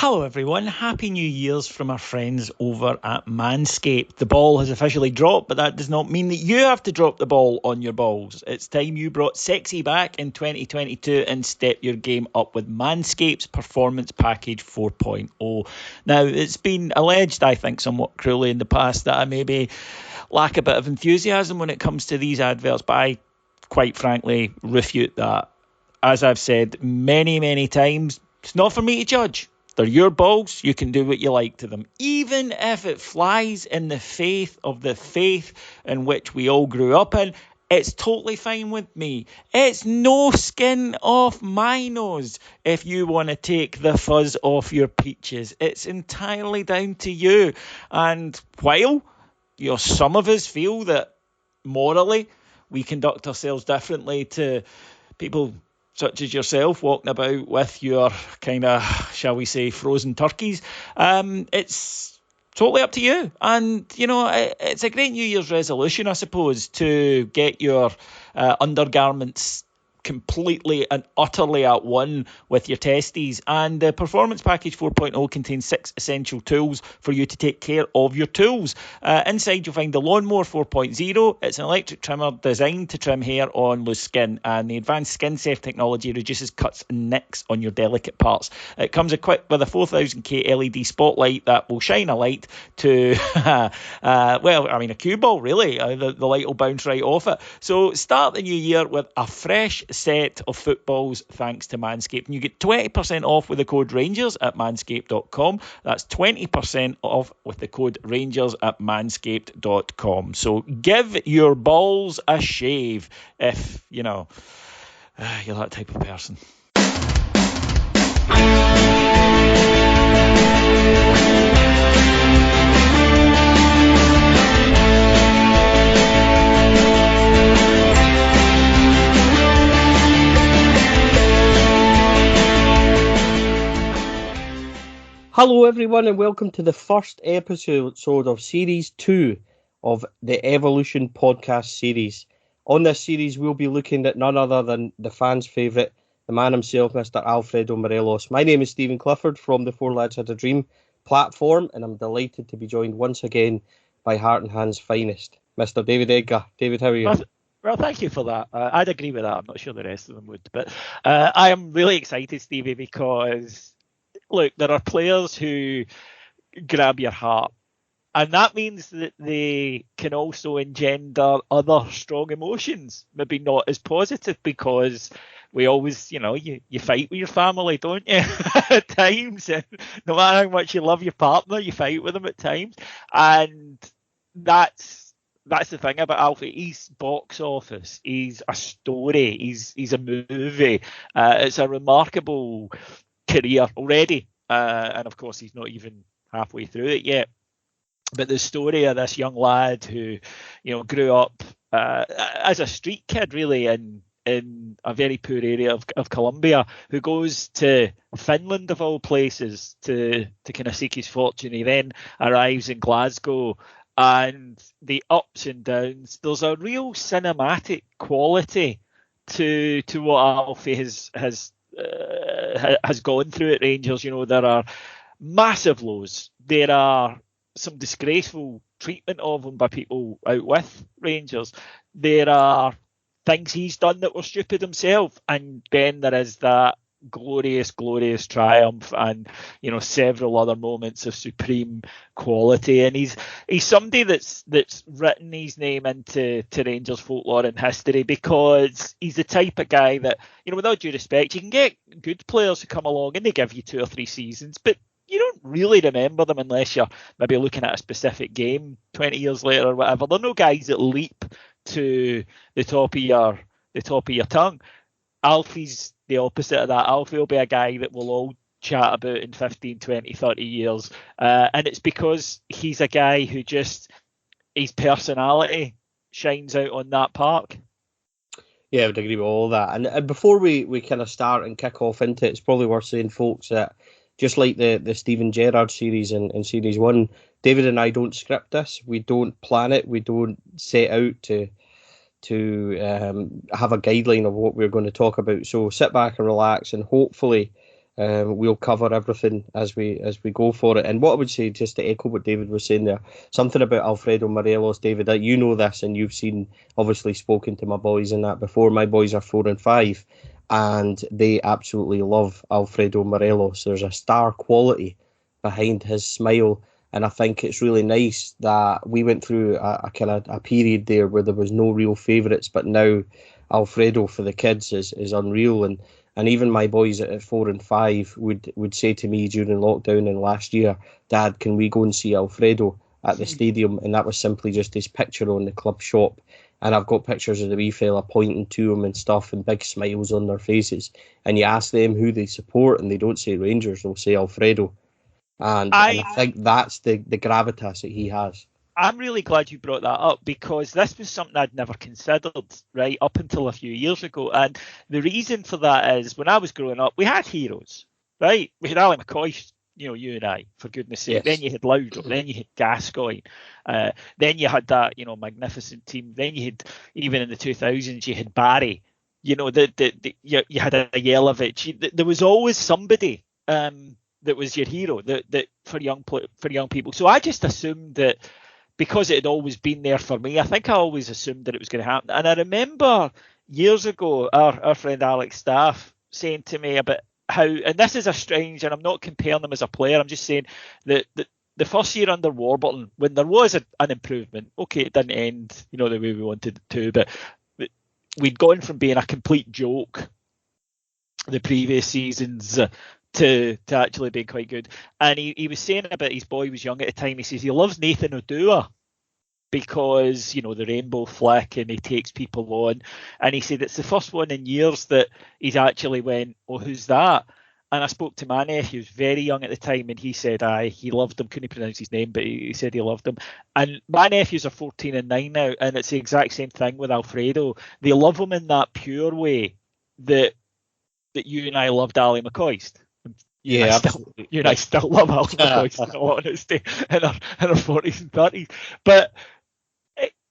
Hello everyone, Happy New Year's from our friends over at Manscaped. The ball has officially dropped, but that does not mean that you have to drop the ball on your balls. It's time you brought sexy back in 2022 and step your game up with Manscaped's Performance Package 4.0. Now, it's been alleged, I think somewhat cruelly in the past, that I maybe lack a bit of enthusiasm when it comes to these adverts, but I quite frankly refute that. As I've said many times, it's not for me to judge. They're your balls. You can do what you like to them. Even if it flies in the faith of the faith in which we all grew up in, it's totally fine with me. It's no skin off my nose if you want to take the fuzz off your peaches. It's entirely down to you. And while some of us feel that morally we conduct ourselves differently to people such as yourself walking about with your kind of, shall we say, frozen turkeys, it's totally up to you. And, it's a great New Year's resolution, I suppose, to get your undergarments completely and utterly at one with your testes. And the Performance Package 4.0 contains 6 essential tools for you to take care of your tools. Inside you'll find the Lawnmower 4.0. It's an electric trimmer designed to trim hair on loose skin, and the advanced skin safe technology reduces cuts and nicks on your delicate parts. It comes equipped with a 4000K LED spotlight that will shine a light to a cue ball really. The light will bounce right off it. So start the new year with a fresh set of footballs thanks to Manscaped, and you get 20% off with the code Rangers at manscaped.com. That's 20% off with the code Rangers at manscaped.com. So give your balls a shave if you're that type of person. Hello everyone and welcome to the first episode of Series 2 of the Evolution podcast series. On this series we'll be looking at none other than the fans' favourite, the man himself, Mr. Alfredo Morelos. My name is Stephen Clifford from the Four Lads Had a Dream platform, and I'm delighted to be joined once again by Heart and Hand's finest, Mr. David Edgar. David, how are you? Well, thank you for that. I'd agree with that. I'm not sure the rest of them would, but I am really excited, Stevie, because look, there are players who grab your heart, and that means that they can also engender other strong emotions, maybe not as positive, because we always, you fight with your family, don't you, at times, and no matter how much you love your partner, you fight with them at times, and that's the thing about Alfie. He's box office, he's a story, he's a movie. It's a remarkable career already, and of course he's not even halfway through it yet, but the story of this young lad who grew up as a street kid really in a very poor area of Colombia, who goes to Finland of all places to kind of seek his fortune. He then arrives in Glasgow, and the ups and downs, there's a real cinematic quality to what Alfie has gone through at Rangers. There are massive lows. There are some disgraceful treatment of him by people out with Rangers. There are things he's done that were stupid himself. And then there is that glorious triumph, and several other moments of supreme quality. And he's somebody that's written his name into Rangers folklore and history, because he's the type of guy that, without due respect, you can get good players who come along and they give you 2 or 3 seasons, but you don't really remember them unless you're maybe looking at a specific game 20 years later or whatever. They're no guys that leap to the top of your tongue. Alfie's the opposite of that. Alfie will be a guy that we'll all chat about in 15, 20, 30 years. And it's because he's a guy who just, his personality shines out on that park. Yeah, I would agree with all that. And before we kind of start and kick off into it, it's probably worth saying, folks, that just like the Steven Gerrard series in Series 1, David and I don't script this. We don't plan it. We don't set out to have a guideline of what we're going to talk about. So sit back and relax, and hopefully We'll cover everything as we go for it. And what I would say, just to echo what David was saying there, something about Alfredo Morelos, David, that you know this, and you've seen, obviously spoken to my boys and that before. My boys are 4 and 5, and they absolutely love Alfredo Morelos. There's a star quality behind his smile, and I think it's really nice that we went through a kind of a period there where there was no real favourites, but now Alfredo for the kids is unreal. And even my boys at 4 and 5 would say to me during lockdown and last year, Dad, can we go and see Alfredo at the stadium? And that was simply just his picture on the club shop. And I've got pictures of the wee fella pointing to him and stuff, and big smiles on their faces. And you ask them who they support, and they don't say Rangers, they'll say Alfredo. And I think that's the gravitas that he has. I'm really glad you brought that up, because this was something I'd never considered, right, up until a few years ago. And the reason for that is, when I was growing up, we had heroes, right? We had Ali McCoy, you and I, for goodness sake. Yes. Then you had Laudrup, then you had Gascoigne, then you had that, magnificent team. Then you had, even in the 2000s, you had Barry. You had a Jelavic. There was always somebody that was your hero that for young people. So I just assumed that, because it had always been there for me, I think I always assumed that it was going to happen. And I remember years ago, our friend Alex Staff saying to me about how, and this is a strange, and I'm not comparing him as a player, I'm just saying that the first year under Warburton, when there was an improvement, okay, it didn't end, the way we wanted it to, but we'd gone from being a complete joke the previous seasons to actually being quite good. And he was saying about his boy was young at the time. He says he loves Nathan Odua because, the rainbow flick, and he takes people on. And he said it's the first one in years that he's actually went, oh, who's that? And I spoke to my nephew, who was very young at the time, and he said he loved him. Couldn't pronounce his name, but he said he loved him. And my nephews are 14 and 9 now, and it's the exact same thing with Alfredo. They love him in that pure way that you and I loved Ali McCoist. You and I still love Ali McCoist, in all honesty, in our 40s and 30s. But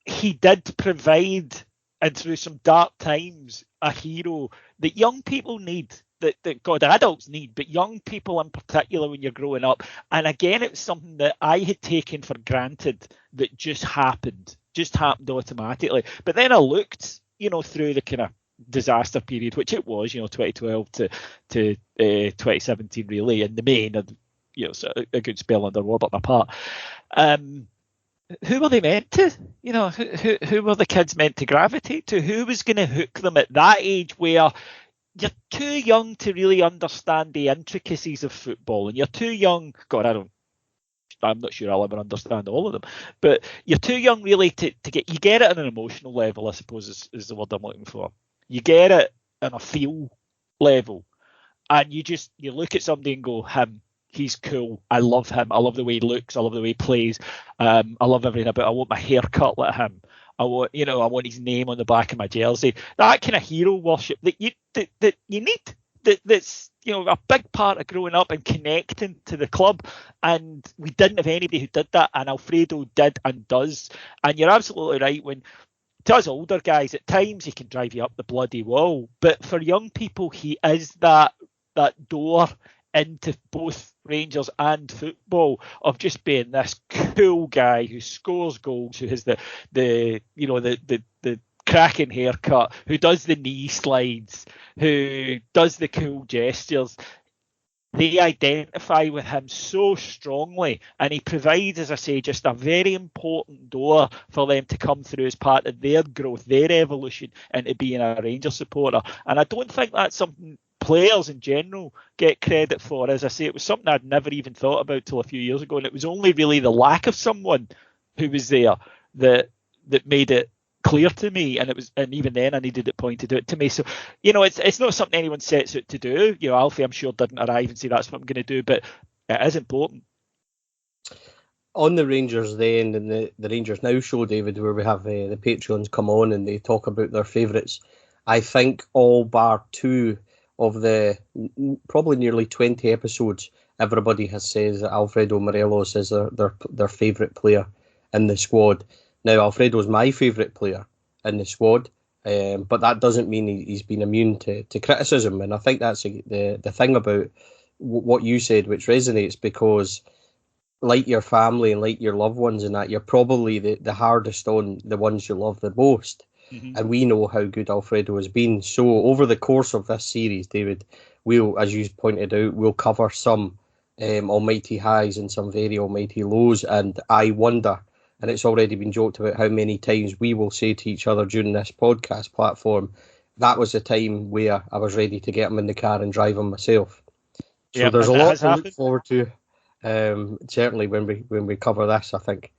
he did provide, and through some dark times, a hero that young people need, that adults need, but young people in particular when you're growing up. And again, it was something that I had taken for granted that just happened automatically. But then I looked, through the kind of disaster period, which it was, 2012 to 2017, really, in the main, so a good spell under Warburton apart. Who were they meant to? Who were the kids meant to gravitate to? Who was going to hook them at that age where you're too young to really understand the intricacies of football, and you're too young? God, I'm not sure I'll ever understand all of them, but you're too young really to get. You get it on an emotional level, I suppose, is the word I'm looking for. You get it on a feel level, and you look at somebody and go, him, he's cool. I love him. I love the way he looks. I love the way he plays. I love everything about it. I want my hair cut like him. I want his name on the back of my jersey. That kind of hero worship that you need. That's a big part of growing up and connecting to the club. And we didn't have anybody who did that, and Alfredo did and does. And you're absolutely right, when to us older guys, at times he can drive you up the bloody wall, but for young people, he is that door into both Rangers and football, of just being this cool guy who scores goals, who has the cracking haircut, who does the knee slides, who does the cool gestures. They identify with him so strongly, and he provides, as I say, just a very important door for them to come through as part of their growth, their evolution into being a Rangers supporter. And I don't think that's something players in general get credit for. As I say, it was something I'd never even thought about till a few years ago, and it was only really the lack of someone who was there that made it clear to me, and even then I needed it pointed out to me. So it's not something anyone sets out to do. Alfie, I'm sure, didn't arrive and say that's what I'm going to do, but it is important. On the Rangers then, and the Rangers Now show, David, where we have the Patreons come on and they talk about their favourites, I think all bar two of the probably nearly 20 episodes, everybody has said that Alfredo Morelos is their favourite player in the squad. Now, Alfredo's my favourite player in the squad, But that doesn't mean he's been immune to criticism. And I think that's the thing about what you said, which resonates, because like your family and like your loved ones and that, you're probably the hardest on the ones you love the most. Mm-hmm. And we know how good Alfredo has been. So over the course of this series, David, we'll, as you pointed out, we'll cover some almighty highs and some very almighty lows. And I wonder, and it's already been joked about, how many times we will say to each other during this podcast platform, that was the time where I was ready to get him in the car and drive him myself. So there's a lot to look forward to. Certainly when we cover this, I think.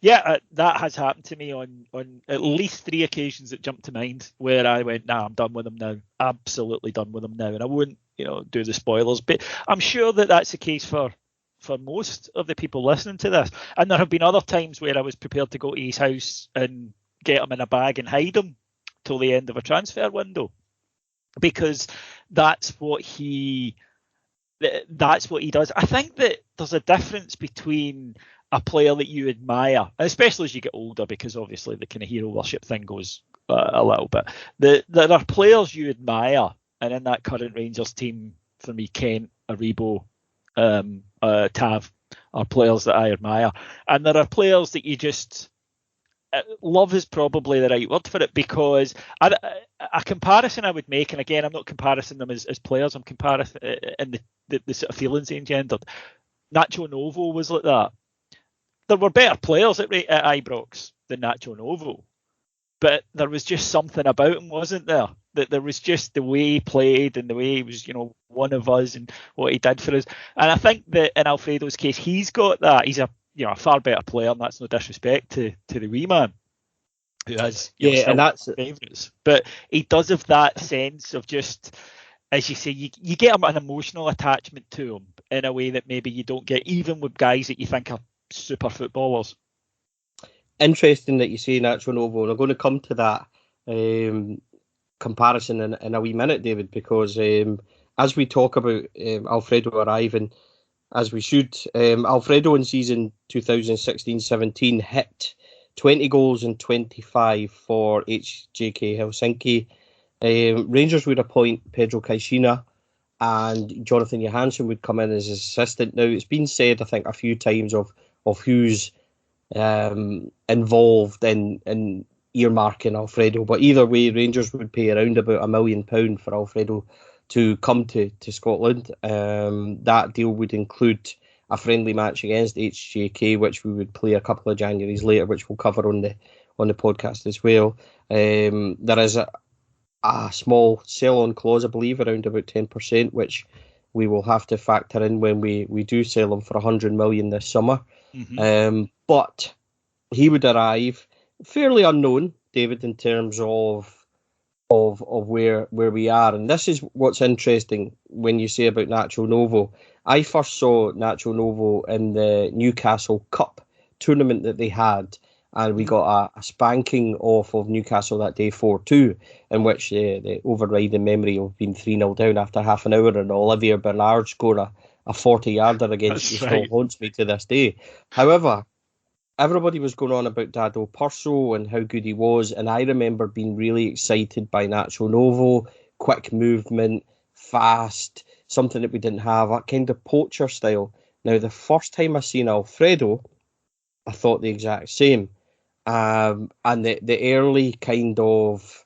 Yeah, that has happened to me on at least 3 occasions that jump to mind where I went, nah, I'm done with him now. Absolutely done with him now. And I wouldn't, do the spoilers, but I'm sure that that's the case for most of the people listening to this. And there have been other times where I was prepared to go to his house and get him in a bag and hide him till the end of a transfer window, because that's what he does. I think that there's a difference between a player that you admire, especially as you get older, because obviously the kind of hero worship thing goes a little bit. There are players you admire, and in that current Rangers team, for me, Kent, Aribo, Tav are players that I admire. And there are players that you just... love is probably the right word for it, because a comparison I would make, and again, I'm not comparing them as players, I'm comparing in the sort of feelings they engendered. Nacho Novo was like that. There were better players at Ibrox than Nacho Novo, but there was just something about him, wasn't there? That there was just the way he played and the way he was, one of us and what he did for us. And I think that in Alfredo's case, he's got that. He's a far better player, and that's no disrespect to the wee man who has and that's favourites. But he does have that sense of just, as you say, you get an emotional attachment to him in a way that maybe you don't get even with guys that you think are super footballers. Interesting that you say Nacho Novo, and I'm going to come to that comparison in a wee minute, David, because as we talk about Alfredo arriving, as we should, Alfredo in season 2016-17 hit 20 goals and 25 for HJK Helsinki. Rangers would appoint Pedro Caixinha, and Jonathan Johansson would come in as his assistant. Now, it's been said, I think, a few times of who's involved in earmarking Alfredo, but either way, Rangers would pay around about £1 million for Alfredo to come to Scotland. That deal would include a friendly match against HJK, which we would play a couple of Januaries later, which we'll cover on the podcast as well. There is a small sell-on clause, I believe, around about 10%, which we will have to factor in when we do sell him for 100 million this summer. Mm-hmm. But he would arrive fairly unknown, David, in terms of where we are. And this is what's interesting when you say about Nacho Novo. I first saw Nacho Novo in the Newcastle Cup tournament that they had, and we got a spanking off of Newcastle that day, 4-2, in which the overriding memory of being 3-0 down after half an hour, and Olivier Bernard scored a 40-yarder against you. Still haunts me to this day. However, everybody was going on about Dado Perso and how good he was, and I remember being really excited by Nacho Novo, quick movement, fast, something that we didn't have, that kind of poacher style. Now, the first time I seen Alfredo, I thought the exact same. And the early kind of...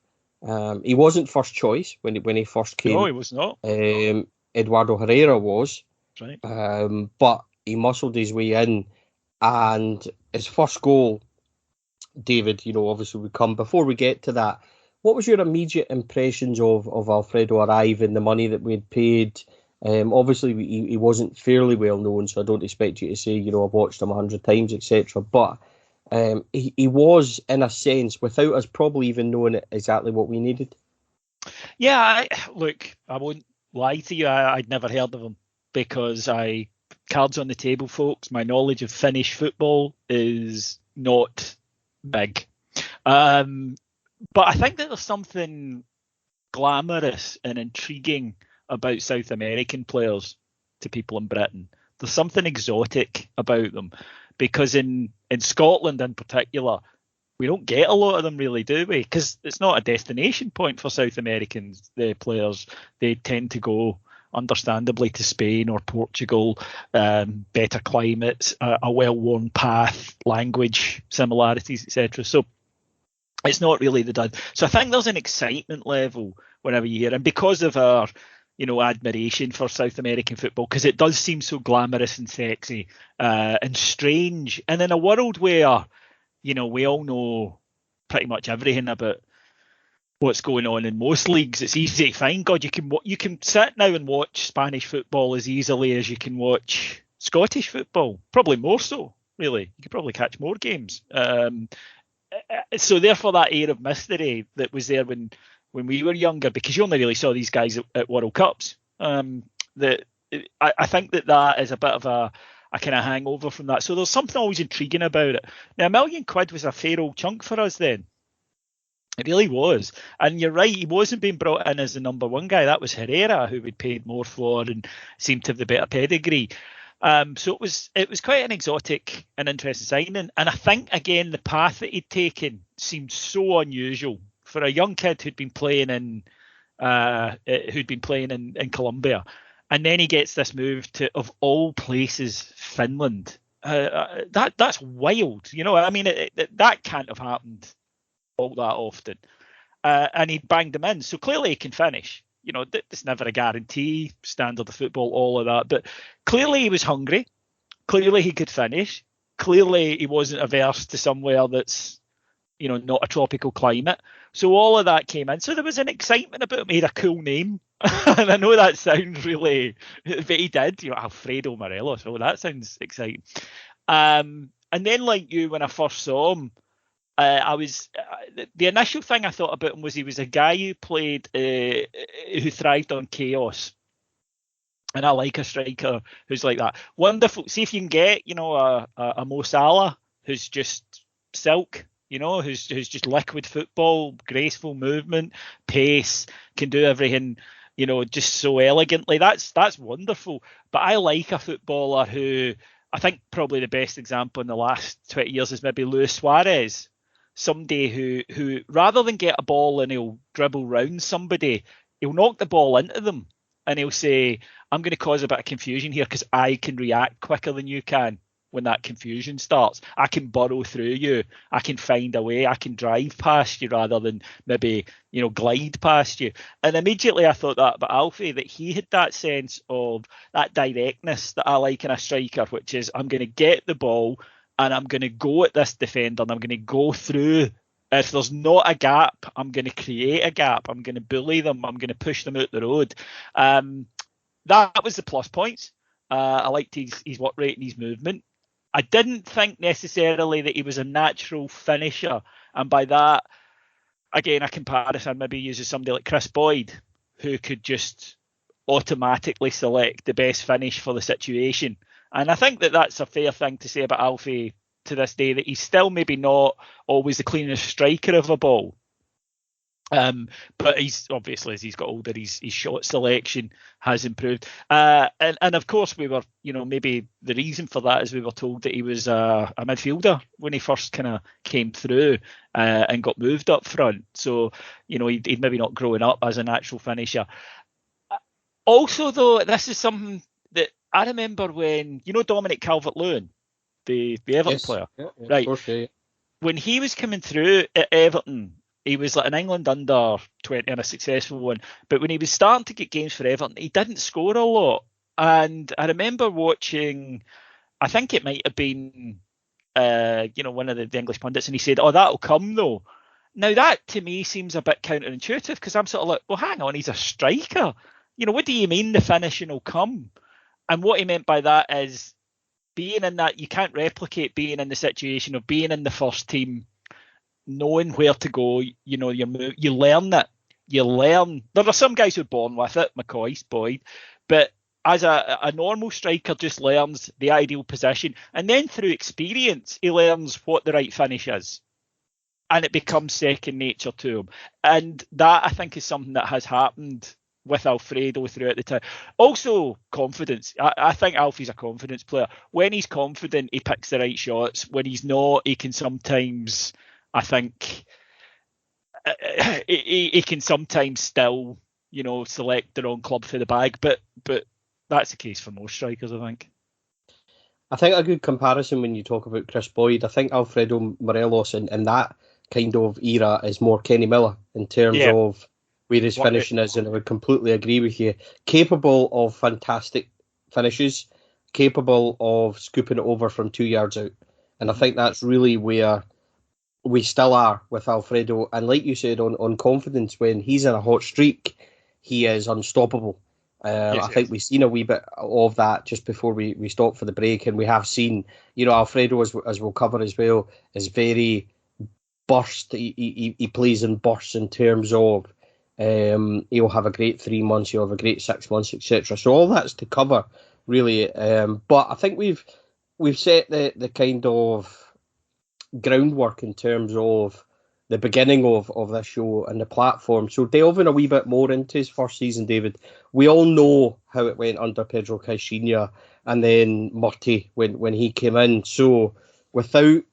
he wasn't first choice when he first came. No, he was not. Eduardo Herrera was. Right. But he muscled his way in, and his first goal, David, obviously would come. Before we get to that, what was your immediate impressions of Alfredo arriving, the money that we'd paid? Obviously, he wasn't fairly well known, so I don't expect you to say, I've watched him 100 times, etc. But he was, in a sense, without us probably even knowing exactly what we needed. Yeah, look, I won't lie to you. I'd never heard of him, because cards on the table, folks, my knowledge of Finnish football is not big. But I think that there's something glamorous and intriguing about South American players to people in Britain. There's something exotic about them, because in Scotland in particular, we don't get a lot of them, really, do we? Because it's not a destination point for South Americans. The players, they tend to go, understandably, to Spain or Portugal, better climates, a well-worn path, language similarities, etc. So it's not really the dud. So I think there's an excitement level whenever you hear, and because of our, admiration for South American football, because it does seem so glamorous and sexy and strange, and in a world where, we all know pretty much everything about what's going on in most leagues. It's easy to find. God, you can sit now and watch Spanish football as easily as you can watch Scottish football. Probably more so, really. You could probably catch more games. So therefore, that air of mystery that was there when we were younger, because you only really saw these guys at World Cups. I think that is a bit of a kind of hangover from that. So there's something always intriguing about it. Now, £1 million was a fair old chunk for us then. It really was. And you're right, he wasn't being brought in as the number one guy. That was Herrera, who we'd paid more for and seemed to have the better pedigree. So it was quite an exotic and interesting signing. And I think, again, the path that he'd taken seemed so unusual for a young kid who'd been playing in Colombia. And then he gets this move to, of all places, Finland. That's wild. That can't have happened all that often. And he banged them in. So clearly he can finish. It's never a guarantee, standard of football, all of that. But clearly he was hungry. Clearly he could finish. Clearly he wasn't averse to somewhere that's, not a tropical climate. So all of that came in. So there was an excitement about him. He had a cool name. And I know that sounds really, but he did. Alfredo Morelos. Oh, that sounds exciting. And then, like you, when I first saw him, the initial thing I thought about him was he was a guy who played, who thrived on chaos. And I like a striker who's like that. Wonderful. See if you can get, a Mo Salah who's just silk. Who's just liquid football, graceful movement, pace, can do everything, just so elegantly. That's wonderful. But I like a footballer who, I think probably the best example in the last 20 years is maybe Luis Suarez. Somebody who rather than get a ball and he'll dribble round somebody, he'll knock the ball into them and he'll say, I'm going to cause a bit of confusion here because I can react quicker than you can. When that confusion starts, I can burrow through you. I can find a way. I can drive past you rather than maybe, glide past you. And immediately I thought that about Alfie, that he had that sense of that directness that I like in a striker, which is I'm going to get the ball and I'm going to go at this defender and I'm going to go through. If there's not a gap, I'm going to create a gap. I'm going to bully them. I'm going to push them out the road. That was the plus points. I liked his work rate and his movement. I didn't think necessarily that he was a natural finisher. And by that, again, a comparison maybe uses somebody like Chris Boyd, who could just automatically select the best finish for the situation. And I think that that's a fair thing to say about Alfie to this day, that he's still maybe not always the cleanest striker of a ball. But he's obviously, as he's got older, his shot selection has improved. And of course, we were, maybe the reason for that is we were told that he was a midfielder when he first kind of came through and got moved up front. So, he'd maybe not grown up as an actual finisher. Also, though, this is something that I remember when, Dominic Calvert-Lewin, the Everton player, right? Of course, yeah. When he was coming through at Everton, he was like an England under 20 and a successful one. But when he was starting to get games for Everton, he didn't score a lot. And I remember watching, I think it might have been, one of the English pundits, and he said, "Oh, that'll come though." Now that to me seems a bit counterintuitive because I'm sort of like, well, hang on, he's a striker. What do you mean the finishing will come? And what he meant by that is being in that, you can't replicate being in the situation of being in the first team, knowing where to go, you learn it. You learn. There are some guys who are born with it, McCoy, Boyd, but as a normal striker just learns the ideal position. And then through experience, he learns what the right finish is. And it becomes second nature to him. And that, I think, is something that has happened with Alfredo throughout the time. Also, confidence. I think Alfie's a confidence player. When he's confident, he picks the right shots. When he's not, he can sometimes I think he can sometimes still, select the wrong club for the bag, but that's the case for most strikers, I think. I think a good comparison when you talk about Chris Boyd, I think Alfredo Morelos in that kind of era is more Kenny Miller in terms of where his finishing is, and I would completely agree with you. Capable of fantastic finishes, capable of scooping it over from 2 yards out. And I think that's really where we still are with Alfredo. And like you said, on confidence, when he's in a hot streak, he is unstoppable. I think we've seen a wee bit of that just before we stopped for the break, and we have seen, Alfredo, as we'll cover as well, is very burst. He plays in bursts in terms of he'll have a great 3 months, he'll have a great 6 months, etc. So all that's to cover, really. But I think we've set the kind of groundwork in terms of the beginning of this show and the platform. So delving a wee bit more into his first season, David, we all know how it went under Pedro Caixinha and then Murty when he came in. So without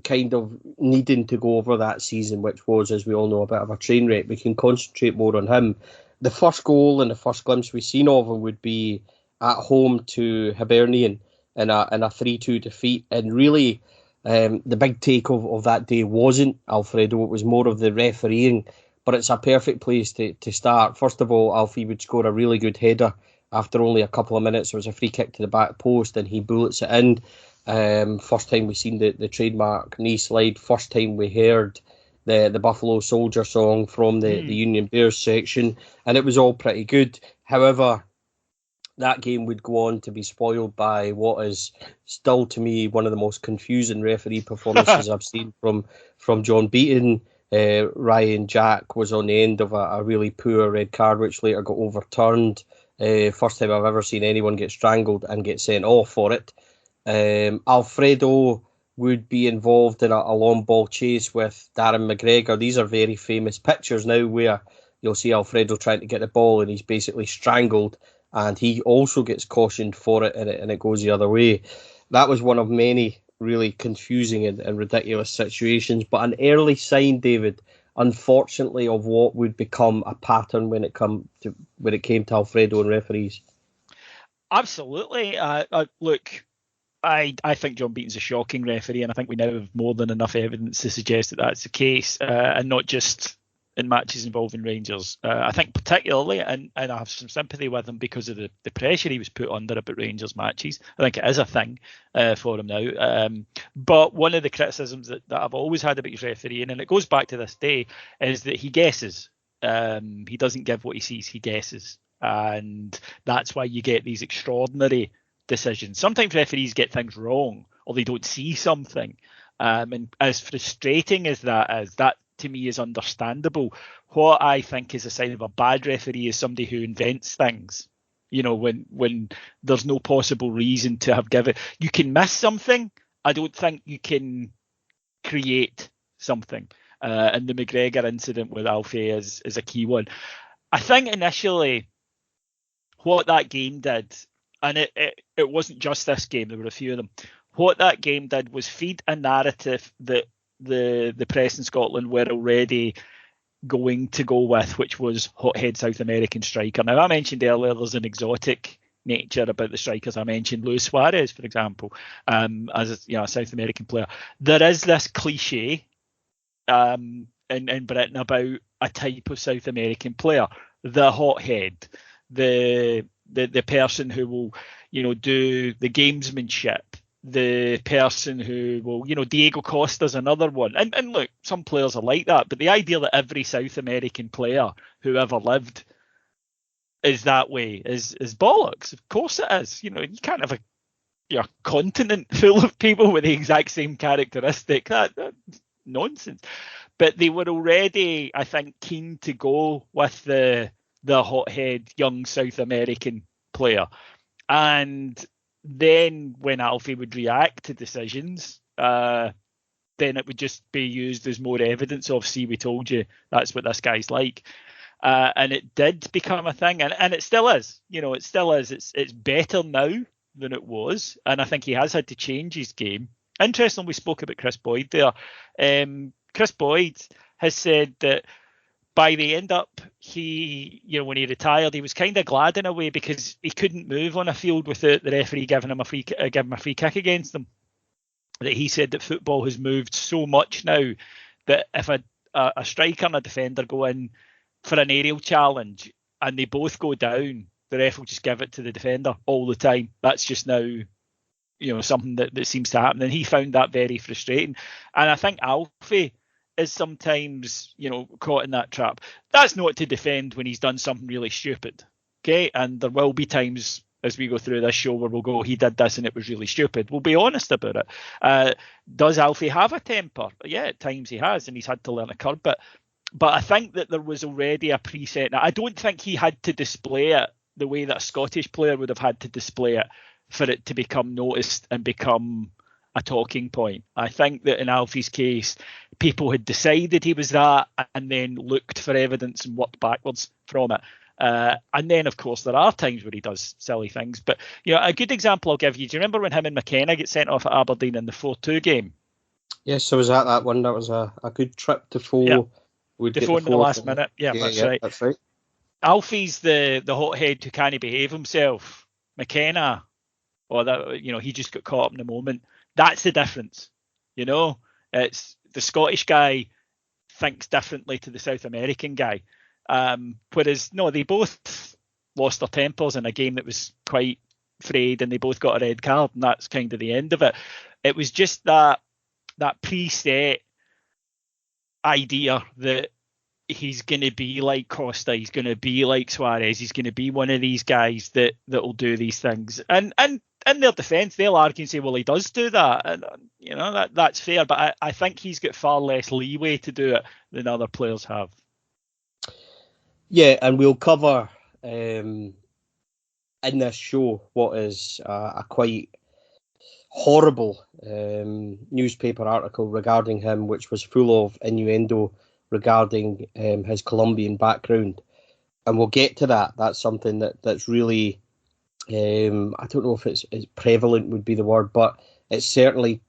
kind of needing to go over that season, which was, as we all know, a bit of a train wreck, we can concentrate more on him. The first goal and the first glimpse we've seen of him would be at home to Hibernian in a 3-2 defeat. And really, the big take of that day wasn't Alfredo, it was more of the refereeing, but it's a perfect place to start. First of all, Alfie would score a really good header after only a couple of minutes. There was a free kick to the back post and he bullets it in. First time we seen the trademark knee slide, first time we heard the Buffalo Soldier song from the Union Bears section, and it was all pretty good. However, that game would go on to be spoiled by what is still, to me, one of the most confusing referee performances I've seen from John Beaton. Ryan Jack was on the end of a really poor red card, which later got overturned. First time I've ever seen anyone get strangled and get sent off for it. Alfredo would be involved in a long ball chase with Darren McGregor. These are very famous pictures now where you'll see Alfredo trying to get the ball and he's basically strangled, and he also gets cautioned for it, and it goes the other way. That was one of many really confusing and ridiculous situations, but an early sign, David, unfortunately, of what would become a pattern when it came to Alfredo and referees. Absolutely. Look, I think John Beaton's a shocking referee, and I think we now have more than enough evidence to suggest that that's the case, and not just in matches involving Rangers. I think particularly, and I have some sympathy with him because of the pressure he was put under about Rangers matches. I think it is a thing for him now. But one of the criticisms that I've always had about his refereeing, and it goes back to this day, is that he guesses. He doesn't give what he sees, he guesses. And that's why you get these extraordinary decisions. Sometimes referees get things wrong or they don't see something. And as frustrating as that is, that to me is understandable. What I think is a sign of a bad referee is somebody who invents things. When there's no possible reason to have given. You can miss something. I don't think you can create something. And the McGregor incident with Alfie is a key one. I think initially what that game did, and it wasn't just this game, there were a few of them. What that game did was feed a narrative that the press in Scotland were already going to go with, which was hothead South American striker. Now, I mentioned earlier there's an exotic nature about the strikers. I mentioned Luis Suarez, for example, as a South American player. There is this cliche in Britain about a type of South American player, the hothead, the person who will, do the gamesmanship, the person who will, Diego Costa's another one. And look, some players are like that, but the idea that every South American player who ever lived is that way is bollocks. Of course it is. You can't have a continent full of people with the exact same characteristic. That's nonsense. But they were already, I think, keen to go with the hothead young South American player. And then when Alfie would react to decisions, then it would just be used as more evidence of, see, we told you, that's what this guy's like. And it did become a thing, and it still is. It still is. It's better now than it was, and I think he has had to change his game. Interesting, we spoke about Chris Boyd there. Chris Boyd has said that by the end up, when he retired, he was kind of glad in a way because he couldn't move on a field without the referee giving him a free kick against them. That he said that football has moved so much now that if a striker and a defender go in for an aerial challenge and they both go down, the ref will just give it to the defender all the time. That's just now, something that seems to happen. And he found that very frustrating. And I think Alfie is sometimes, caught in that trap. That's not to defend when he's done something really stupid. Okay. And there will be times as we go through this show where we'll go, he did this and it was really stupid. We'll be honest about it. Does Alfie have a temper? Yeah, at times he has, and he's had to learn to curb it. But I think that there was already a preset. Now, I don't think he had to display it the way that a Scottish player would have had to display it for it to become noticed and become a talking point. I think that in Alfie's case, people had decided he was that and then looked for evidence and worked backwards from it. And then, of course, there are times where he does silly things. But, a good example I'll give you. Do you remember when him and McKenna get sent off at Aberdeen in the 4-2 game? Yes, I was at that one. That was a good trip to Four. Yeah. Defoe in the last minute. Yeah, that's right. That's right. Alfie's the hothead who can't behave himself. McKenna, he just got caught up in the moment. That's the difference. It's the Scottish guy thinks differently to the South American guy. Whereas, no, they both lost their tempers in a game that was quite frayed and they both got a red card, and that's kind of the end of it. It was just that preset idea that he's going to be like Costa, he's going to be like Suarez, he's going to be one of these guys that will do these things. And in their defence, they'll argue and say, well, he does do that. And, that's fair. But I think he's got far less leeway to do it than other players have. Yeah, and we'll cover in this show what is a quite horrible newspaper article regarding him, which was full of innuendo regarding his Colombian background. And we'll get to that. That's something that's really, I don't know if it's prevalent would be the word, but it's certainly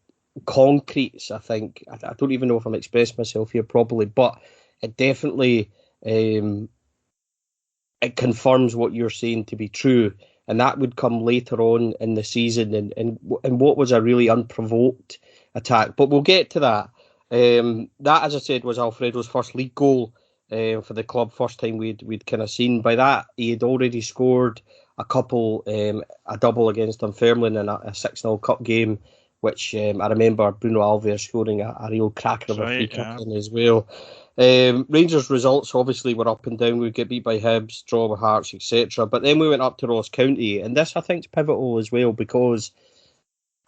concrete, I think. I don't even know if I'm expressing myself here properly, but it definitely it confirms what you're saying to be true. And that would come later on in the season and what was a really unprovoked attack. But we'll get to that. That, as I said, was Alfredo's first league goal for the club. First time we'd kind of seen. By that, he had already scored a couple, a double against Dunfermline in a 6-0 cup game, which I remember Bruno Alves scoring a real cracker of a free kick in as well. Rangers results obviously were up and down. We get beat by Hibs, draw with Hearts, etc. But then we went up to Ross County, and this I think is pivotal as well because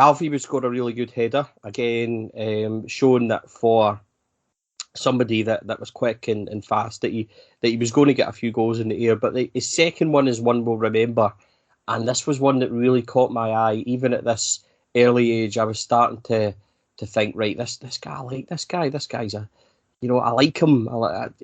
Alfie would score a really good header again, showing that for somebody that was quick and fast that he was going to get a few goals in the air. But his second one is one we'll remember, and this was one that really caught my eye. Even at this early age, I was starting to think, right, this guy, I like this guy. This guy's I like him. And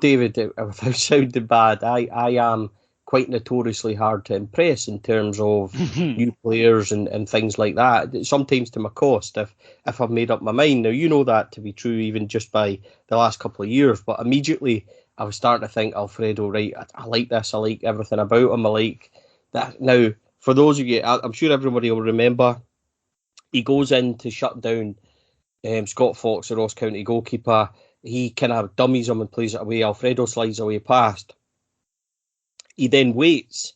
David, without sounding bad, I am quite notoriously hard to impress in terms of new players and things like that. Sometimes to my cost, if I've made up my mind. Now, that to be true even just by the last couple of years. But immediately I was starting to think, Alfredo, right, I like this. I like everything about him. I like that. Now, for those of you, I'm sure everybody will remember, he goes in to shut down Scott Fox, the Ross County goalkeeper. He kind of dummies him and plays it away. Alfredo slides away past. He then waits.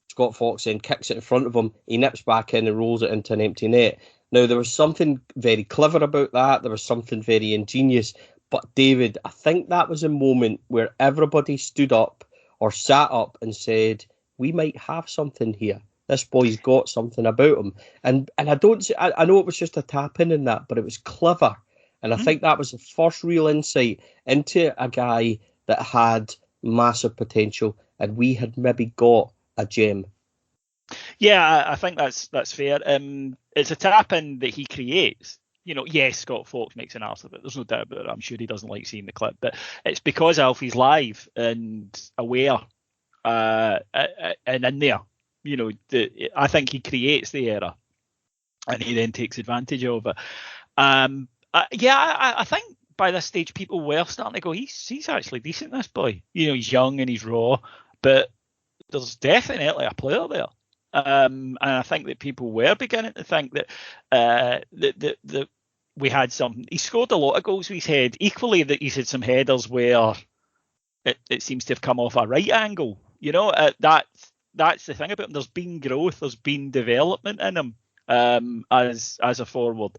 Scott Fox then kicks it in front of him. He nips back in and rolls it into an empty net. Now, there was something very clever about that. There was something very ingenious. But, David, I think that was a moment where everybody stood up or sat up and said, we might have something here. This boy's got something about him. And I know it was just a tap in that, but it was clever. And I think that was the first real insight into a guy that had massive potential, and we had maybe got a gem. Yeah, I think that's fair. It's a tap in that he creates. Yes, Scott Fox makes an arse of it. There's no doubt about it. I'm sure he doesn't like seeing the clip, but it's because Alfie's live and aware and in there. I think he creates the error, and he then takes advantage of it. I think by this stage people were starting to go, he's actually decent, this boy. He's young and he's raw, but there's definitely a player there. And I think that people were beginning to think that that we had some. He scored a lot of goals with his head. Equally, that he's had some headers where it seems to have come off a right angle. That's the thing about him. There's been growth, there's been development in him as a forward,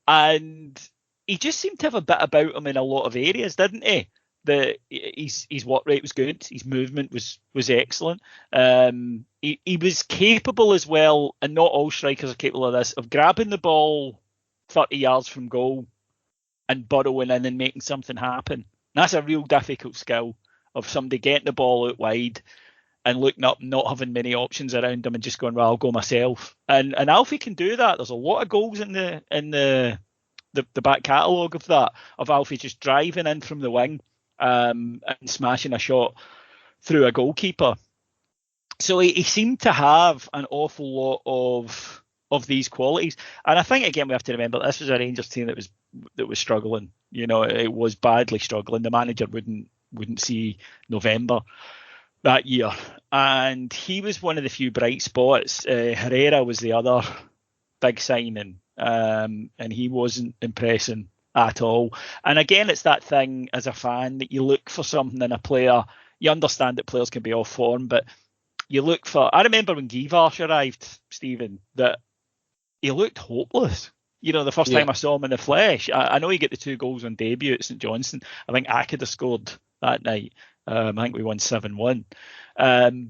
and he just seemed to have a bit about him in a lot of areas, didn't he? His work rate was good, his movement was excellent. He was capable as well, and not all strikers are capable of this, of grabbing the ball 30 yards from goal and burrowing in and making something happen. And that's a real difficult skill, of somebody getting the ball out wide and looking up, not having many options around him, and just going, well, I'll go myself. And Alfie can do that. There's a lot of goals in the back catalogue of that, of Alfie just driving in from the wing and smashing a shot through a goalkeeper. So he seemed to have an awful lot of these qualities. And I think, again, we have to remember this was a Rangers team that was struggling. It was badly struggling. The manager wouldn't see November that year, and he was one of the few bright spots. Herrera was the other big signing, and he wasn't impressing at all. And again, it's that thing as a fan that you look for something in a player. You understand that players can be off form, but you look for. I remember when Givars arrived, Stephen, that he looked hopeless. The first time I saw him in the flesh. I know he got the 2 goals on debut at St Johnstone. I think I could have scored that night. I think we won 7-1.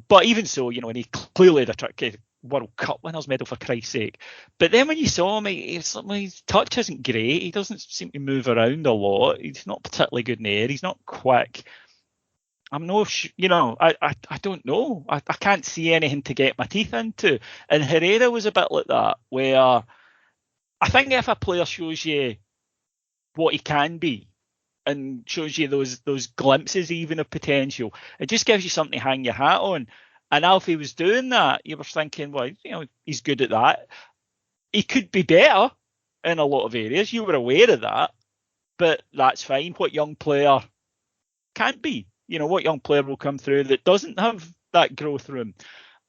But even so, when he clearly had a World Cup winners medal, for Christ's sake. But then when you saw him, his touch isn't great. He doesn't seem to move around a lot. He's not particularly good in the air. He's not quick. I'm no, I don't know. I can't see anything to get my teeth into. And Herrera was a bit like that, where I think if a player shows you what he can be, and shows you those glimpses even of potential, it just gives you something to hang your hat on. And Alfie was doing that. You were thinking, well, he's good at that. He could be better in a lot of areas. You were aware of that, but that's fine. What young player can't be? What young player will come through that doesn't have that growth room?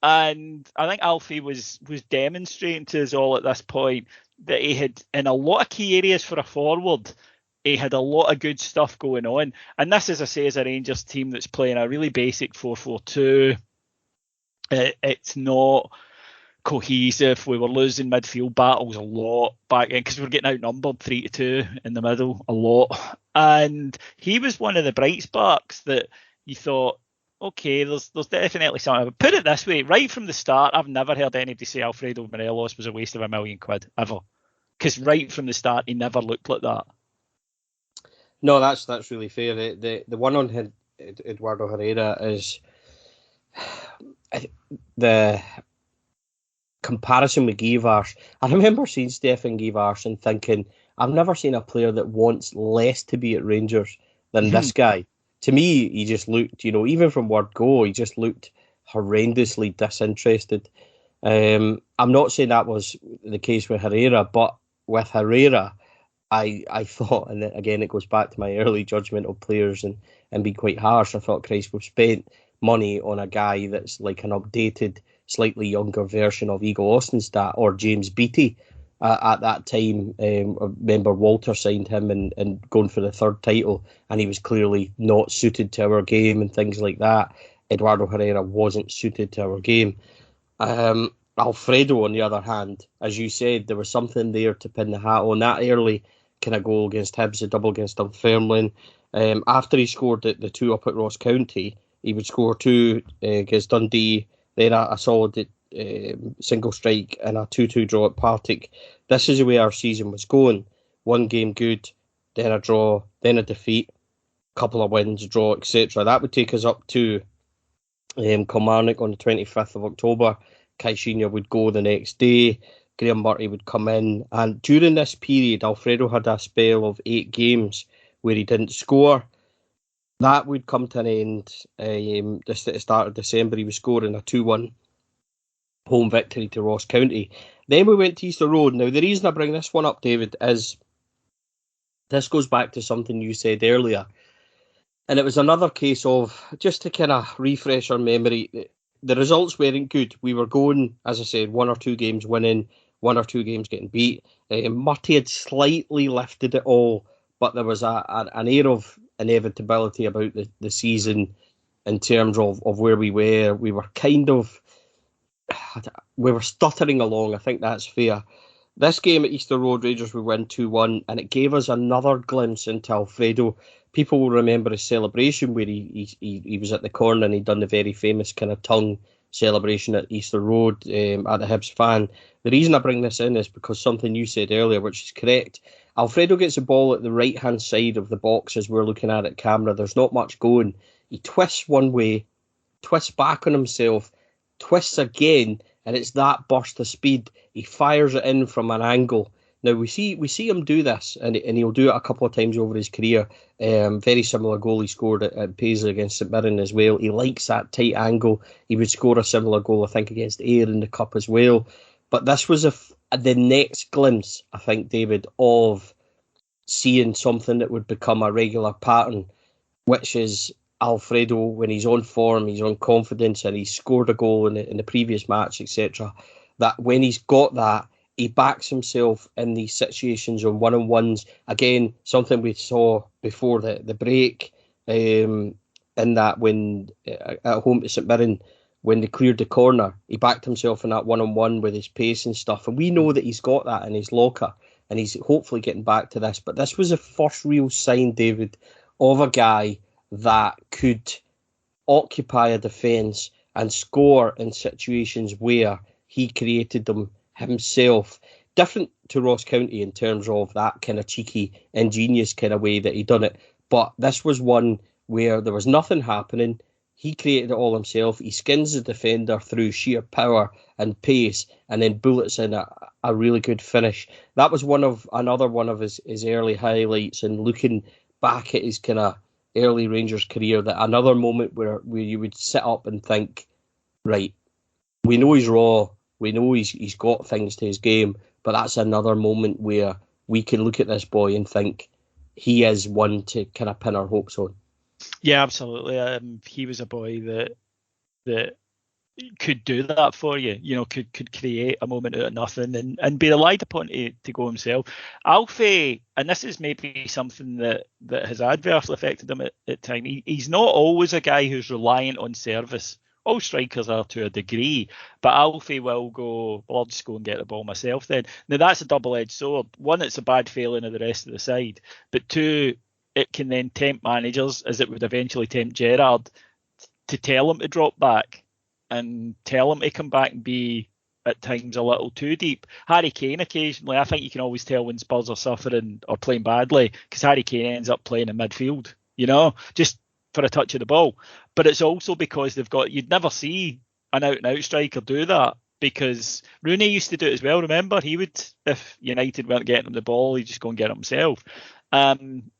And I think Alfie was demonstrating to us all at this point that he had, in a lot of key areas for a forward, he had a lot of good stuff going on. And this, as I say, is a Rangers team that's playing a really basic 4-4-2. It's not cohesive. We were losing midfield battles a lot back then because we were getting outnumbered 3-2 in the middle a lot. And he was one of the bright sparks that you thought, okay, there's definitely something. But put it this way, right from the start, I've never heard anybody say Alfredo Morelos was a waste of £1 million, ever. Because right from the start, he never looked like that. No, that's really fair. The one on Eduardo Herrera is the comparison with Givars. I remember seeing Stefan Givars and thinking, I've never seen a player that wants less to be at Rangers than this guy. To me, he just looked, even from word go, he just looked horrendously disinterested. I'm not saying that was the case with Herrera, but with Herrera, I thought, and again, it goes back to my early judgment of players and being quite harsh. I thought, Christ, we've spent money on a guy that's like an updated, slightly younger version of Igor Ostenstad or James Beattie. At that time, I remember Walter signed him and going for the 3rd title, and he was clearly not suited to our game and things like that. Eduardo Herrera wasn't suited to our game. Alfredo, on the other hand, as you said, there was something there to pin the hat on. That early kind of goal against Hibs, a double against Dunfermline. After he scored the 2 up at Ross County, he would score 2 against Dundee, then a solid single strike and a 2-2 draw at Partick. This is the way our season was going. 1 game good, then a draw, then a defeat, couple of wins, draw, etc. That would take us up to Kilmarnock on the 25th of October. Caixinha would go the next day. Graham Murray would come in. And during this period, Alfredo had a spell of 8 games where he didn't score. That would come to an end just at the start of December. He was scoring a 2-1 home victory to Ross County. Then we went to Easter Road. Now, the reason I bring this one up, David, is this goes back to something you said earlier. And it was another case of, just to kind of refresh our memory, the results weren't good. We were going, as I said, 1 or 2 games winning, 1 or 2 games getting beat. Murty had slightly lifted it all, but there was an air of inevitability about the season in terms of where we were. We were we were stuttering along. I think that's fair. This game at Easter Road, Rangers we win 2-1, and it gave us another glimpse into Alfredo. People will remember his celebration where he was at the corner and he'd done the very famous kind of tongue celebration at Easter Road at the Hibs fan. The reason I bring this in is because something you said earlier, which is correct. Alfredo gets the ball at the right-hand side of the box as we're looking at it camera. There's not much going. He twists one way, twists back on himself, twists again, and it's that burst of speed. He fires it in from an angle. Now we see him do this, and he'll do it a couple of times over his career. Very similar goal he scored at Paisley against St Mirren as well. He likes that tight angle. He would score a similar goal, I think, against Ayr in the Cup as well. But this was the next glimpse, I think, David, of seeing something that would become a regular pattern, which is Alfredo, when he's on form, he's on confidence, and he scored a goal in the previous match, etc. That when he's got that, he backs himself in these situations on one-on-ones. Again, something we saw before the break, in that when at home to St Mirren, when they cleared the corner, he backed himself in that one-on-one with his pace and stuff. And we know that he's got that in his locker, and he's hopefully getting back to this. But this was the first real sign, David, of a guy that could occupy a defence and score in situations where he created them himself. Different to Ross County in terms of that kind of cheeky, ingenious kind of way that he done it. But this was one where there was nothing happening. He created it all himself. He skins the defender through sheer power and pace, and then bullets in a really good finish. That was another one of his early highlights. And looking back at his kind of early Rangers career, that another moment where you would sit up and think, right, we know he's raw, we know he's got things to his game, but that's another moment where we can look at this boy and think he is one to kind of pin our hopes on. Yeah, absolutely. He was a boy that could do that for you. You know, could create a moment out of nothing and be relied upon to go himself. Alfie, and this is maybe something that has adversely affected him at time. He's not always a guy who's reliant on service. All strikers are to a degree, but Alfie will go, well, I'll just go and get the ball myself then. Now, that's a double-edged sword. One, it's a bad failing of the rest of the side, but two, it can then tempt managers, as it would eventually tempt Gerrard, to tell him to drop back and tell him to come back and be, at times, a little too deep. Harry Kane, occasionally, I think you can always tell when Spurs are suffering or playing badly, because Harry Kane ends up playing in midfield, you know, just for a touch of the ball. But it's also because you'd never see an out-and-out striker do that, because Rooney used to do it as well, remember? He would, if United weren't getting him the ball, he'd just go and get it himself. And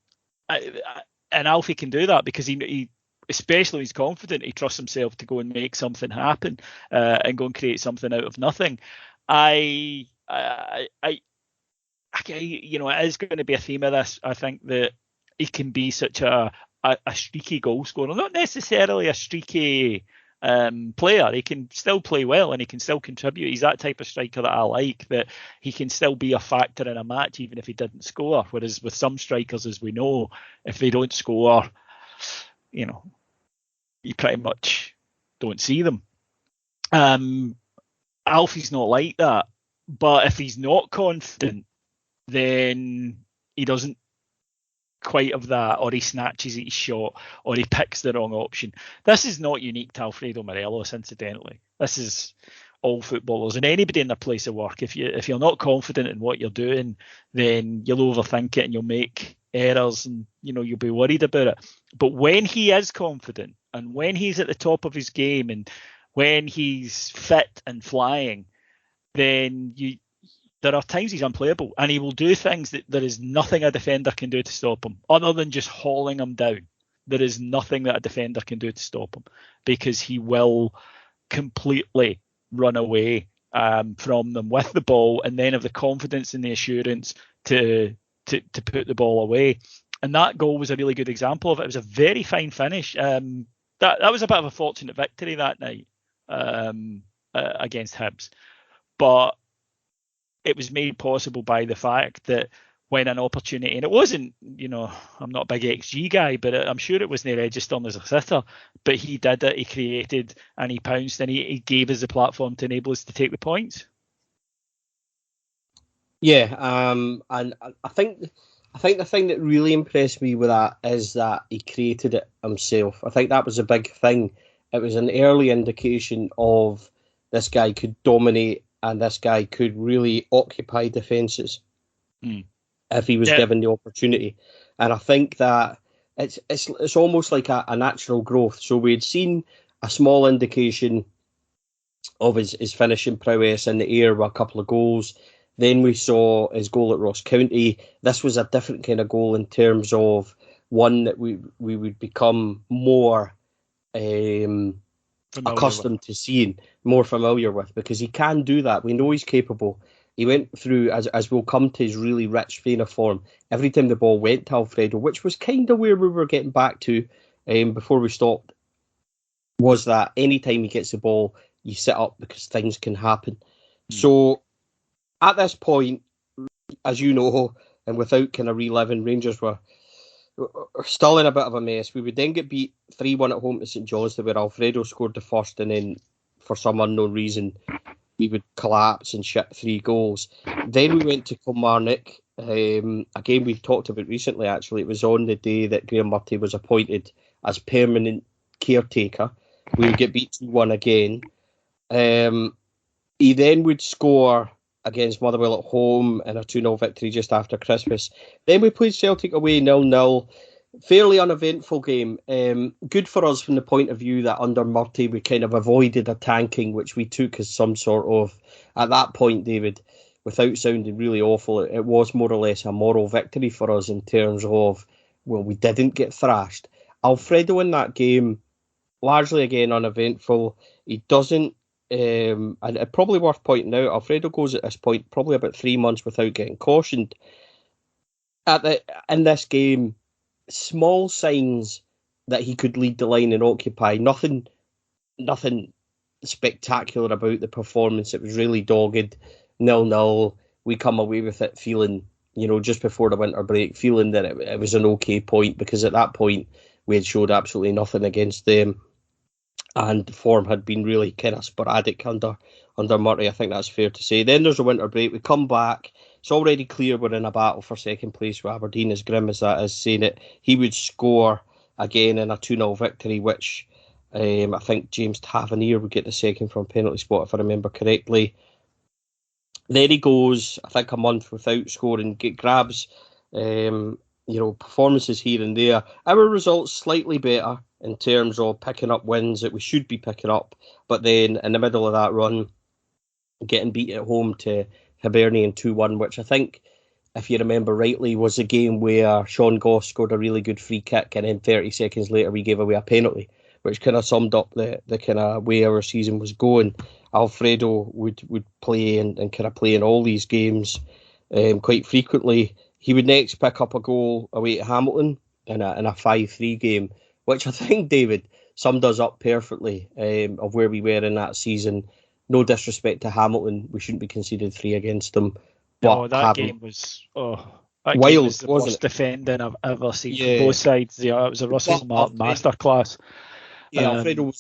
Alfie can do that because he especially when he's confident, he trusts himself to go and make something happen and go and create something out of nothing. You know, it is going to be a theme of this. I think that he can be such a streaky goal scorer, not necessarily a streaky player. He can still play well and he can still contribute. He's that type of striker that I like, that he can still be a factor in a match even if he didn't score. Whereas with some strikers, as we know, if they don't score, you know, you pretty much don't see them. Alfie's not like that, but if he's not confident, then he doesn't quite have that, or he snatches at his shot, or he picks the wrong option. This is not unique to Alfredo Morelos, incidentally. This is all footballers and anybody in their place of work. If you're not confident in what you're doing, then you'll overthink it and you'll make errors, and you'll be worried about it. But when he is confident and when he's at the top of his game and when he's fit and flying, then there are times he's unplayable, and he will do things that there is nothing a defender can do to stop him, other than just hauling him down. There is nothing that a defender can do to stop him, because he will completely run away from them with the ball, and then have the confidence and the assurance to to put the ball away. And that goal was a really good example of it. It was a very fine finish. That was a bit of a fortunate victory that night against Hibs. But it was made possible by the fact that when an opportunity, and it wasn't, I'm not a big XG guy, but I'm sure it wasn't registered as a sitter, but he did it, he created, and he pounced, and he gave us the platform to enable us to take the points. Yeah, and I think the thing that really impressed me with that is that he created it himself. I think that was a big thing. It was an early indication of this guy could dominate and this guy could really occupy defences if he was given the opportunity. And I think that it's almost like a natural growth. So we had seen a small indication of his finishing prowess in the air with a couple of goals. Then we saw his goal at Ross County. This was a different kind of goal in terms of one that we would become more accustomed to seeing, more familiar with, because he can do that. We know he's capable. He went through, as we'll come to, his really rich vein of form. Every time the ball went to Alfredo, which was kind of where we were getting back to before we stopped, was that any time he gets the ball, you sit up because things can happen. So at this point, as you know, and without kind of reliving, Rangers were still in a bit of a mess. We would then get beat 3-1 at home to St Johnstone, where Alfredo scored the first, and then for some unknown reason we would collapse and shit 3 goals. Then we went to Kilmarnock, a game we've talked about recently. Actually, it was on the day that Graham Murty was appointed as permanent caretaker. We would get beat 2-1 again. He then would score against Motherwell at home in a 2-0 victory just after Christmas. Then we played Celtic away 0-0. Fairly uneventful game. Good for us from the point of view that under Murty we kind of avoided a tanking, which we took as some sort of, at that point, David, without sounding really awful, it was more or less a moral victory for us in terms of, well, we didn't get thrashed. Alfredo in that game, largely again uneventful. He doesn't, and it's probably worth pointing out, Alfredo goes at this point probably about 3 months without getting cautioned. In this game, small signs that he could lead the line and occupy. Nothing spectacular about the performance. It was really dogged, 0-0. We come away with it feeling, just before the winter break, feeling that it was an okay point, because at that point we had showed absolutely nothing against them. And form had been really kind of sporadic under Murty. I think that's fair to say. Then there's a winter break. We come back. It's already clear we're in a battle for second place with Aberdeen, as grim as that is saying it. He would score again in a 2-0 victory, which I think James Tavernier would get the second from penalty spot, if I remember correctly. Then he goes, I think, a month without scoring, grabs performances here and there. Our results slightly better in terms of picking up wins that we should be picking up, but then in the middle of that run, getting beat at home to Hibernian 2-1, which I think, if you remember rightly, was a game where Sean Goss scored a really good free kick, and then 30 seconds later we gave away a penalty, which kind of summed up the kind of way our season was going. Alfredo would play and kind of play in all these games quite frequently. He would next pick up a goal away at Hamilton in a 5-3 game, which I think, David, summed us up perfectly of where we were in that season. No disrespect to Hamilton, we shouldn't be conceded 3 against them. But that game was wild, game was the wasn't worst it? defending I've ever seen from both sides. Yeah, it was a Russell Martin masterclass. Yeah, Alfredo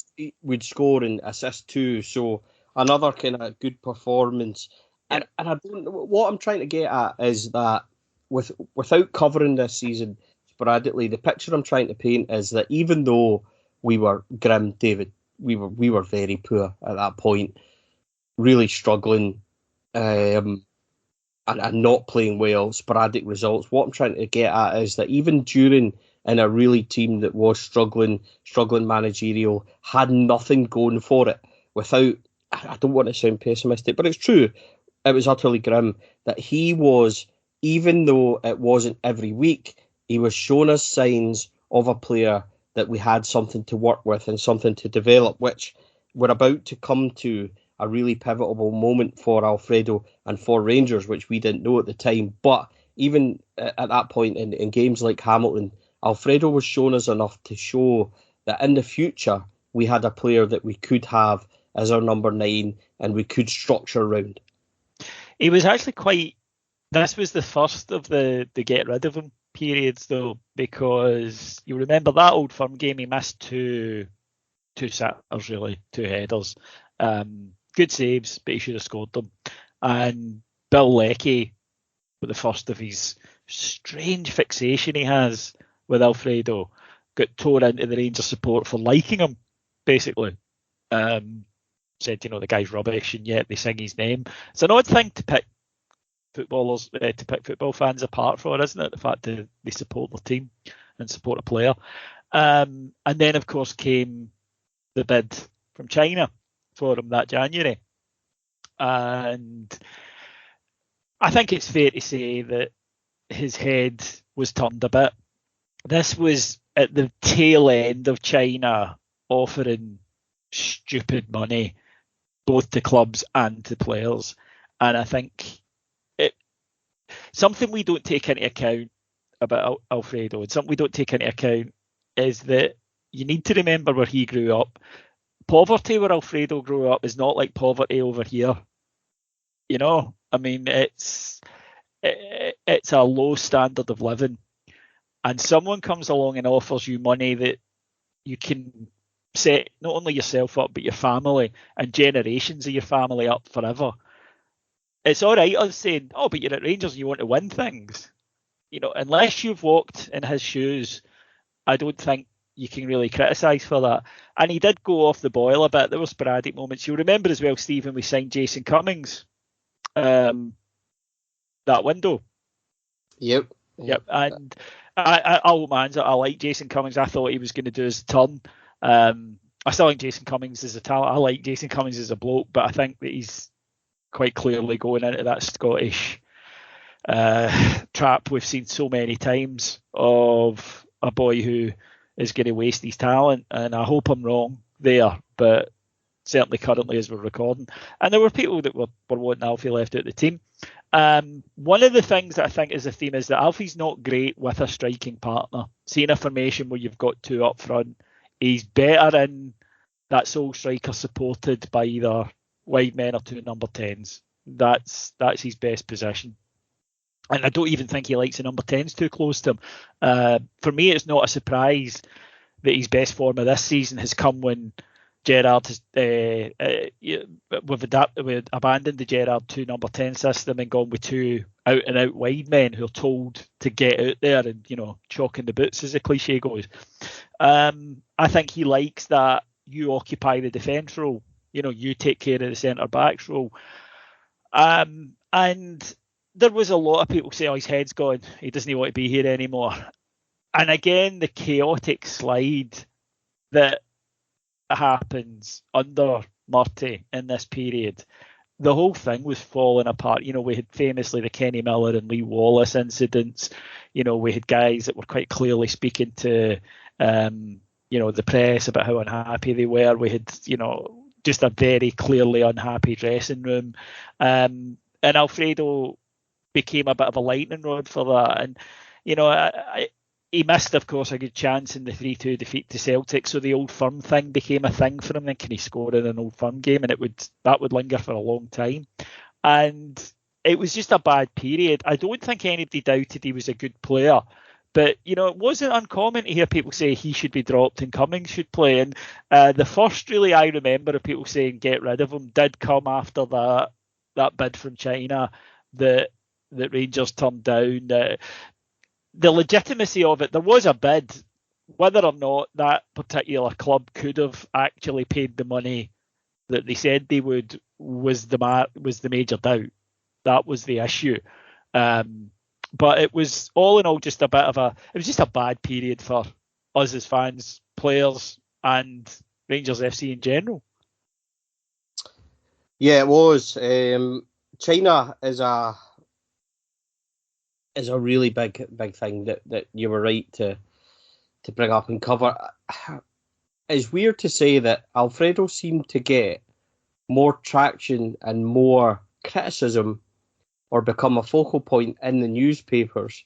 would score and assist too, so another kind of good performance. Yeah. And I don't. What I'm trying to get at is that without covering this season sporadically, the picture I'm trying to paint is that even though we were grim, David, we were very poor at that point, really struggling, and not playing well, sporadic results. What I'm trying to get at is that even during in a really team that was struggling managerial, had nothing going for it, without, I don't want to sound pessimistic, but it's true, it was utterly grim, that he was, even though it wasn't every week, he was showing us signs of a player that we had something to work with and something to develop, which we're about to come to a really pivotal moment for Alfredo and for Rangers, which we didn't know at the time. But even at that point in games like Hamilton, Alfredo was showing us enough to show that in the future we had a player that we could have as our number 9 and we could structure around. He was actually this was the first of the get rid of him periods, though, because you remember that Old Firm game, he missed two sitters, really, 2 headers. Good saves, but he should have scored them. And Bill Leckie, with the first of his strange fixation he has with Alfredo, got torn into the Rangers support for liking him, basically. Said, the guy's rubbish, and yet they sing his name. It's an odd thing to pick footballers, to pick football fans apart for, isn't it? The fact that they support their team and support a player. And then, of course, came the bid from China for him that January. And I think it's fair to say that his head was turned a bit. This was at the tail end of China offering stupid money, both to clubs and to players. And I think something we don't take into account about Alfredo, and something we don't take into account, is that you need to remember where he grew up. Poverty where Alfredo grew up is not like poverty over here. I mean, it's a low standard of living, and someone comes along and offers you money that you can set not only yourself up, but your family and generations of your family up forever. It's all right us saying, oh, but you're at Rangers and you want to win things. Unless you've walked in his shoes, I don't think you can really criticise for that. And he did go off the boil a bit. There were sporadic moments. You'll remember as well, Stephen, we signed Jason Cummings that window. Yep. And I like Jason Cummings. I thought he was going to do his turn. I still think Jason Cummings is a talent. I like Jason Cummings as a bloke, but I think that he's quite clearly going into that Scottish trap we've seen so many times of a boy who is going to waste his talent. And I hope I'm wrong there, but certainly currently as we're recording. And there were people that were wanting Alfie left out the team. One of the things that I think is a theme is that Alfie's not great with a striking partner. Seeing a formation where you've got 2 up front, he's better in that sole striker supported by either wide men or 2 number 10s. That's his best position. And I don't even think he likes the number 10s too close to him. For me, it's not a surprise that his best form of this season has come when Gerrard has we've abandoned the Gerrard 2 number 10 system and gone with 2 out and out wide men who are told to get out there and chalking the boots, as the cliche goes. I think he likes that you occupy the defence role. You take care of the centre backs role. And there was a lot of people saying, oh, his head's gone, he doesn't want to be here anymore. And again, the chaotic slide that happens under Murty in this period, the whole thing was falling apart. We had famously the Kenny Miller and Lee Wallace incidents. We had guys that were quite clearly speaking to the press about how unhappy they were. We had just a very clearly unhappy dressing room, and Alfredo became a bit of a lightning rod for that. And he missed, of course, a good chance in the 3-2 defeat to Celtic, so the Old Firm thing became a thing for him. Then can he score in an Old Firm game? And that would linger for a long time. And it was just a bad period. I don't think anybody doubted he was a good player, but it wasn't uncommon to hear people say he should be dropped and Cummings should play. And the first really I remember of people saying get rid of him did come after that bid from China that Rangers turned down. The legitimacy of it, there was a bid. Whether or not that particular club could have actually paid the money that they said they would was the major doubt. That was the issue. But it was all in all just it was just a bad period for us as fans, players, and Rangers FC in general. Yeah, it was. China is a really big thing that you were right to bring up and cover. It's weird to say that Alfredo seemed to get more traction and more criticism or become a focal point in the newspapers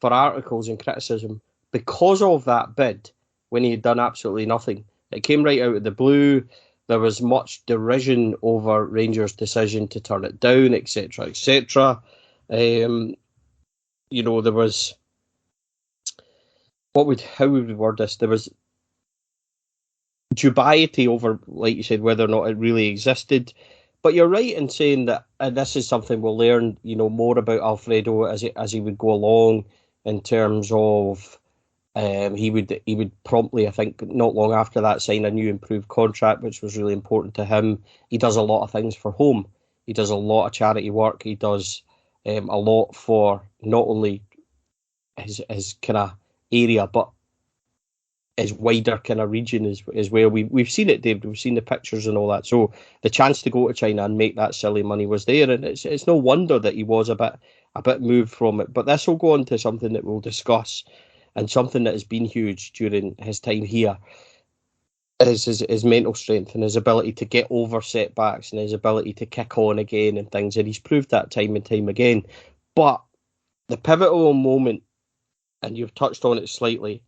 for articles and criticism because of that bid when he had done absolutely nothing. It came right out of the blue. There was much derision over Rangers' decision to turn it down, etc., etc. There was how would we word this? There was dubiety over, like you said, whether or not it really existed. But you're right in saying that, and this is something we'll learn, more about Alfredo as he would go along, in terms of he would promptly, I think, not long after that, sign a new improved contract, which was really important to him. He does a lot of things for home. He does a lot of charity work. He does a lot for not only his kind of area, but his wider kind of region as well. We've seen it, David. We've seen the pictures and all that. So the chance to go to China and make that silly money was there, and it's no wonder that he was a bit moved from it. But this will go on to something that we'll discuss, and something that has been huge during his time here is his mental strength and his ability to get over setbacks and his ability to kick on again and things. And he's proved that time and time again. But the pivotal moment, and you've touched on it slightly,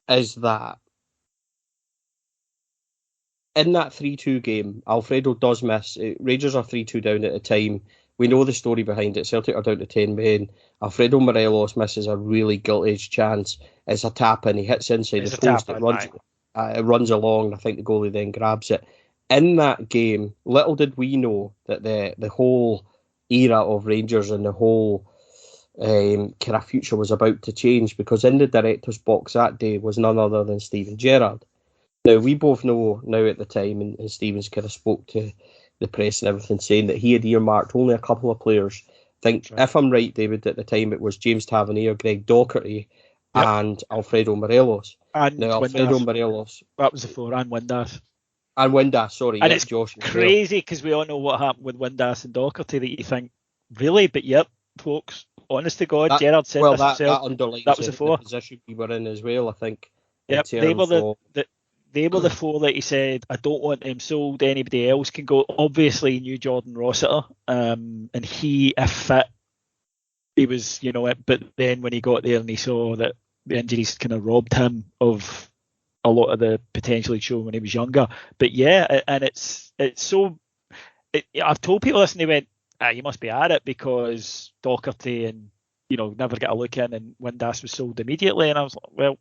is that in that 3-2 game, Alfredo does miss. Rangers are 3-2 down at the time. We know the story behind it. Celtic are down to 10 men. Alfredo Morelos misses a really gilt-edged chance. It's a tap in. He hits inside the post. It runs along. I think the goalie then grabs it. In that game, little did we know that the whole era of Rangers and the whole kind of future was about to change, because in the director's box that day was none other than Steven Gerrard. Now, we both know now at the time, and Steven's kind of spoke to the press and everything, saying that he had earmarked only a couple of players. If I'm right, David, at the time it was James Tavernier, Greg Docherty, and Alfredo Morelos. And Alfredo Morelos. That was the four, and Windass. And Windass, sorry. And it's Josh crazy because we all know what happened with Windass and Docherty, that you think, really? But yep, folks, honest to God, Gerrard said this himself. That underlines that was the four. The position we were in as well, I think. Yep, they were the four that he said, I don't want them sold, anybody else can go. Obviously, he knew Jordan Rossiter, and he, if fit, he was, but then when he got there and he saw that the injuries kind of robbed him of a lot of the potential he'd shown when he was younger. But yeah, and it's so, I've told people this and they went, you must be at it because Docherty and, never get a look in, and Windass was sold immediately. And I was like, well,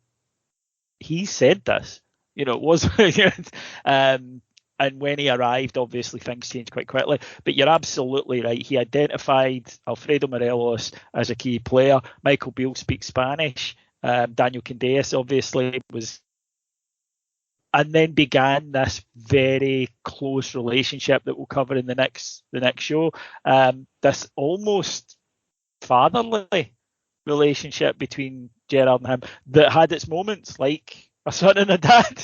he said this. It was, and when he arrived, obviously things changed quite quickly. But you're absolutely right. He identified Alfredo Morelos as a key player. Michael Beale speaks Spanish. Daniel Candeias obviously was, and then began this very close relationship that we'll cover in the next show. This almost fatherly relationship between Gerrard and him that had its moments, like a son and a dad.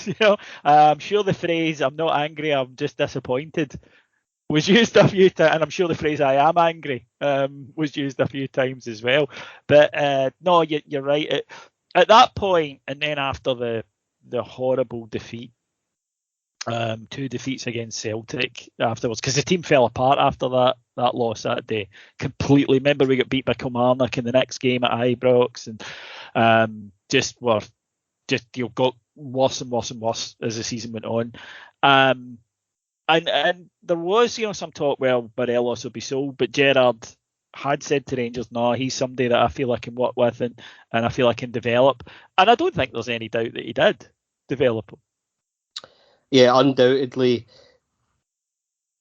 I'm sure the phrase "I'm not angry, I'm just disappointed" was used a few times, and I'm sure the phrase "I am angry" was used a few times as well. But no, you're right. At that point, and then after the horrible defeat, 2 defeats against Celtic afterwards, because the team fell apart after that loss that day completely. Remember, we got beat by Kilmarnock in the next game at Ibrox, and got worse and worse and worse as the season went on. And there was, some talk, well, Morelos will be sold, but Gerrard had said to Rangers, no, he's somebody that I feel I can work with and I feel I can develop. And I don't think there's any doubt that he did develop him. Yeah, undoubtedly.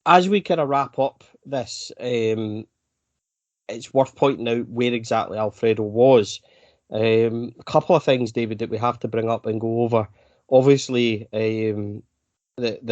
As we kind of wrap up this, it's worth pointing out where exactly Alfredo was. A couple of things, David, that we have to bring up and go over. Obviously, the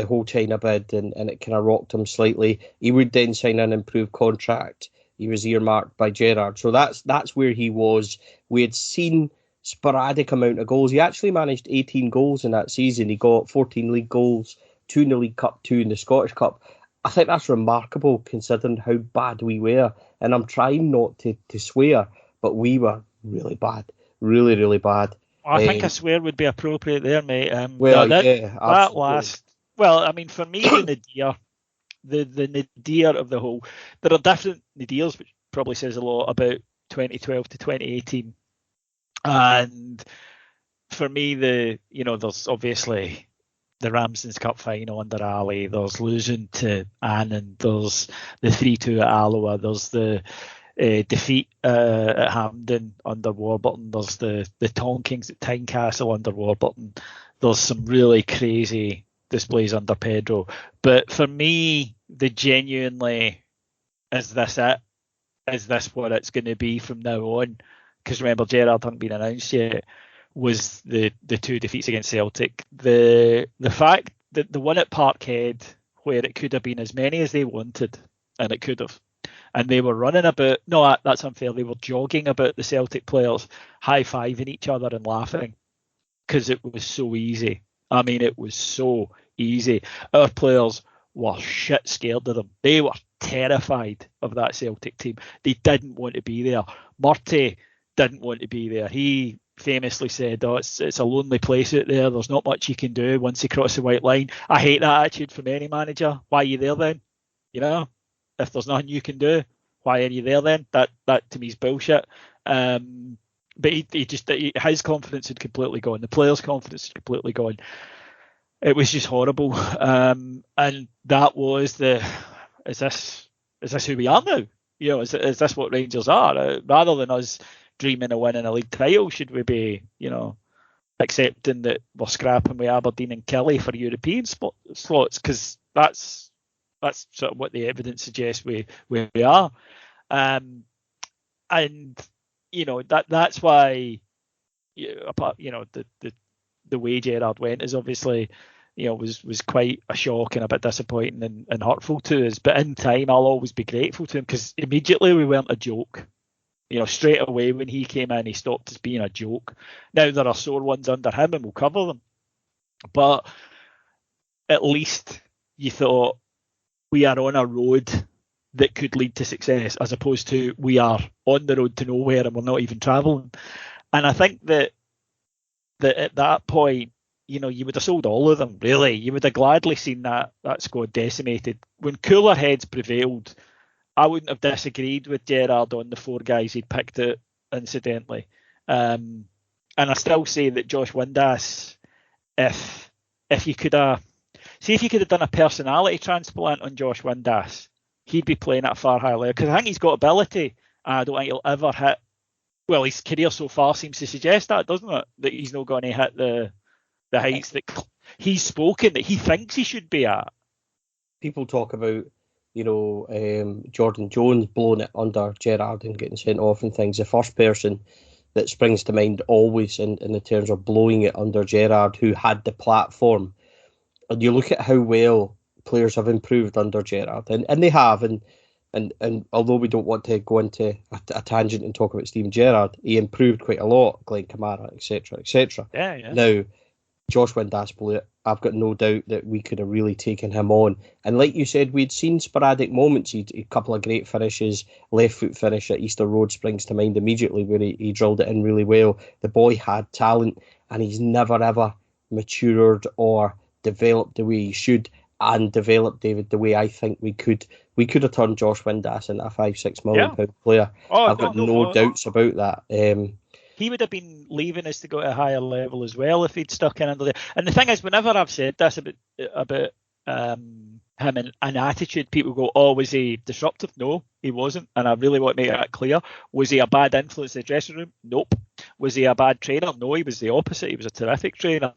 whole China bid, and it kind of rocked him slightly. He would then sign an improved contract. He was earmarked by Gerrard. So that's where he was. We had seen sporadic amount of goals. He actually managed 18 goals in that season. He got 14 league goals, 2 in the League Cup, 2 in the Scottish Cup. I think that's remarkable considering how bad we were. And I'm trying not to swear, but we were really bad. Really, really bad. I think a swear would be appropriate there, mate. That last... Well, I mean, for me, the nadir of the whole... There are different nadirs, which probably says a lot about 2012 to 2018. And for me, there's obviously the Ramsden's Cup final under Ali, there's losing to Annan, there's the 3-2 at Alloa, there's the defeat at Hampden under Warburton, there's the Tonkings at Tynecastle under Warburton, there's some really crazy displays under Pedro. But for me, the genuinely, is this it? Is this what it's going to be from now on? Because remember, Gerrard hadn't been announced yet, was the 2 defeats against Celtic. The fact that the one at Parkhead, where it could have been as many as they wanted, and it could have, and they were running about, no, that's unfair, they were jogging about the Celtic players, high-fiving each other and laughing, because it was so easy. I mean, it was so easy. Our players were shit scared of them. They were terrified of that Celtic team. They didn't want to be there. Murty didn't want to be there. He famously said, it's a lonely place out there. There's not much you can do once you cross the white line. I hate that attitude from any manager. Why are you there then? If there's nothing you can do, why are you there then? That to me is bullshit. But his confidence had completely gone. The players' confidence had completely gone. It was just horrible. And that was is this who we are now? Is this what Rangers are? Rather than us dreaming of winning a league title, should we be, accepting that we're scrapping with Aberdeen and Kelly for European slots? Because that's sort of what the evidence suggests we are. And that's why, the way Gerrard went is obviously, was quite a shock and a bit disappointing and hurtful to us. But in time, I'll always be grateful to him, because immediately we weren't a joke. Straight away when he came in, he stopped us being a joke. Now there are sore ones under him, and we'll cover them. But at least you thought, we are on a road that could lead to success, as opposed to we are on the road to nowhere and we're not even travelling. And I think that at that point, you would have sold all of them, really. You would have gladly seen that squad decimated. When cooler heads prevailed, I wouldn't have disagreed with Gerrard on the 4 guys he'd picked out, incidentally. And I still say that Josh Windass, if you could have done a personality transplant on Josh Windass, he'd be playing at a far higher level, because I think he's got ability. I don't think he'll ever hit, well, his career so far seems to suggest that, doesn't it? That he's not going to hit the heights that he's spoken that he thinks he should be at. People talk about, Jordan Jones blowing it under Gerrard and getting sent off and things. The first person that springs to mind always in the terms of blowing it under Gerrard, who had the platform. And you look at how well players have improved under Gerrard, and they have, and although we don't want to go into a tangent and talk about Steven Gerrard, he improved quite a lot, Glenn Kamara, etc., etc. Yeah. Now, Josh Windass blew it. I've got no doubt that we could have really taken him on. And like you said, we'd seen sporadic moments. A couple of great finishes. Left foot finish at Easter Road springs to mind immediately, where he drilled it in really well. The boy had talent, and he's never ever matured or developed the way he should, and developed, David, the way I think we could. We could have turned Josh Windass into a £5-6 million player. I've got no doubts about that. He would have been leaving us to go to a higher level as well if he'd stuck in under there. And the thing is, whenever I've said this about him and an attitude, people go, "Oh, was he disruptive?" No, he wasn't. And I really want to make that clear. Was he a bad influence in the dressing room? Nope. Was he a bad trainer? No, he was the opposite. He was a terrific trainer.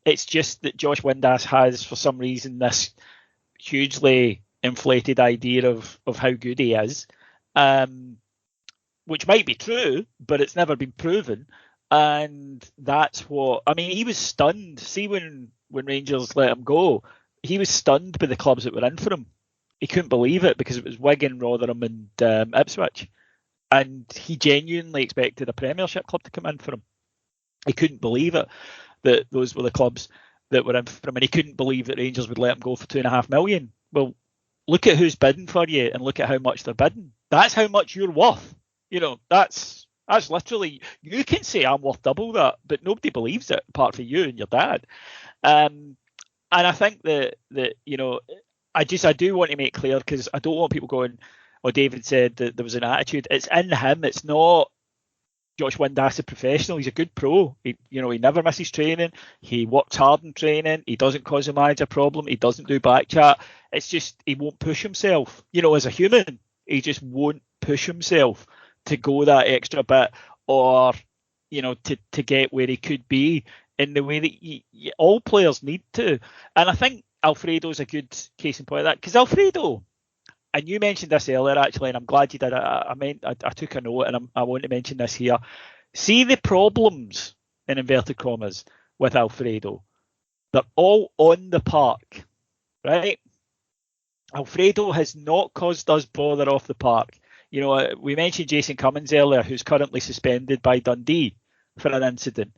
It's just that Josh Windass has, for some reason, this hugely inflated idea of how good he is. Which might be true, but it's never been proven. And that's what, I mean, he was stunned. See, when Rangers let him go, he was stunned by the clubs that were in for him. He couldn't believe it, because it was Wigan, Rotherham and Ipswich. And he genuinely expected a Premiership club to come in for him. He couldn't believe it, that those were the clubs that were in for him. And he couldn't believe that Rangers would let him go for £2.5 million. Well, look at who's bidding for you and look at how much they're bidding. That's how much you're worth. That's literally, you can say I'm worth double that, but nobody believes it apart from you and your dad. And I think that I do want to make clear, because I don't want people going, or David said that there was an attitude. It's in him. It's not Josh Windass, a professional. He's a good pro. He never misses training. He works hard in training. He doesn't cause a manager problem. He doesn't do back chat. It's just he won't push himself. As a human, he just won't push himself to go that extra bit, or to get where he could be in the way that all players need to. And I think Alfredo's a good case in point of that, because Alfredo, and you mentioned this earlier actually, and I'm glad you did. I took a note, and I want to mention this here. See the problems, in inverted commas, with Alfredo. They're all on the park, right? Alfredo has not caused us bother off the park. We mentioned Jason Cummins earlier, who's currently suspended by Dundee for an incident.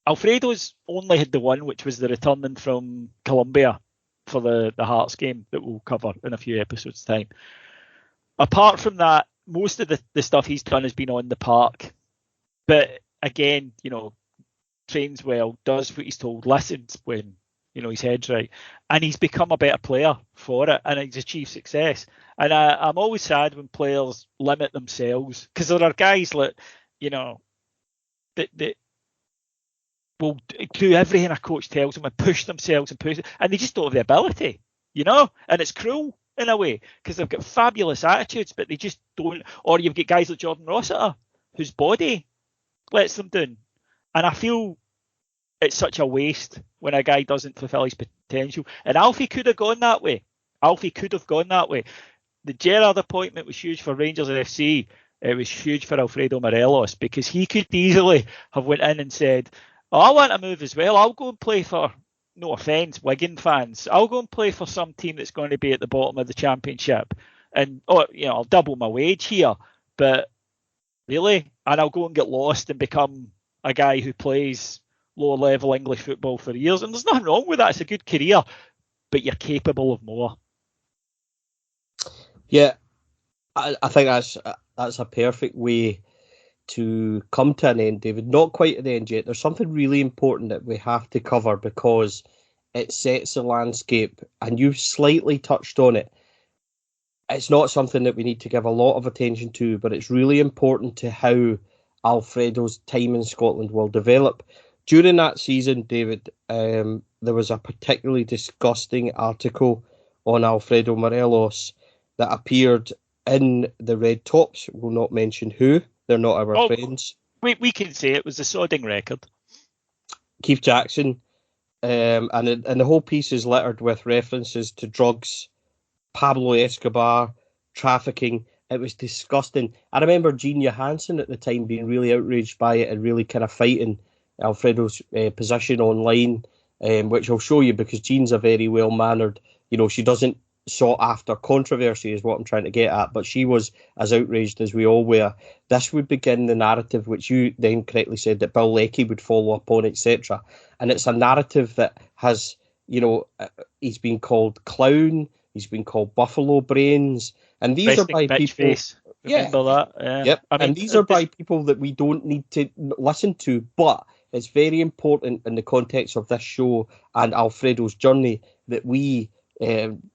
Alfredo's only had the one, which was the returning from Colombia for the Hearts game that we'll cover in a few episodes' time. Apart from that, most of the stuff he's done has been on the park. But again, trains well, does what he's told, listens when his head's right, and he's become a better player for it, and he's achieved success. And I'm always sad when players limit themselves, because there are guys that that will do everything a coach tells them and push themselves and they just don't have the ability, and it's cruel in a way, because they've got fabulous attitudes, but they just don't. Or you've got guys like Jordan Rossiter, whose body lets them down, and I feel it's such a waste when a guy doesn't fulfill his potential. And Alfie could have gone that way. The Gerrard appointment was huge for Rangers FC. It was huge for Alfredo Morelos, because he could easily have went in and said, I want to move as well. I'll go and play for, no offence, Wigan fans, I'll go and play for some team that's going to be at the bottom of the Championship. And, I'll double my wage here. But really? And I'll go and get lost and become a guy who plays lower level English football for years. And there's nothing wrong with that. It's a good career. But you're capable of more. Yeah, I think that's a perfect way to come to an end, David. Not quite at the end yet. There's something really important that we have to cover, because it sets the landscape, and you've slightly touched on it. It's not something that we need to give a lot of attention to, but it's really important to how Alfredo's time in Scotland will develop. During that season, David, there was a particularly disgusting article on Alfredo Morelos that appeared in the Red Tops. We'll not mention who. They're not our friends. We can say it was a sodding record. Keith Jackson, and the whole piece is littered with references to drugs, Pablo Escobar, trafficking. It was disgusting. I remember Gene Johansson at the time being really outraged by it and really kind of fighting Alfredo's position online, which I'll show you, because Jean's a very well-mannered, she doesn't sought after controversy is what I'm trying to get at, but she was as outraged as we all were. This would begin the narrative, which you then correctly said that Bill Leckie would follow up on, etc. And it's a narrative that has, he's been called clown, he's been called buffalo brains, and these are by people. Face. Remember that? Yep. And these are by people that we don't need to listen to, but it's very important in the context of this show and Alfredo's journey that we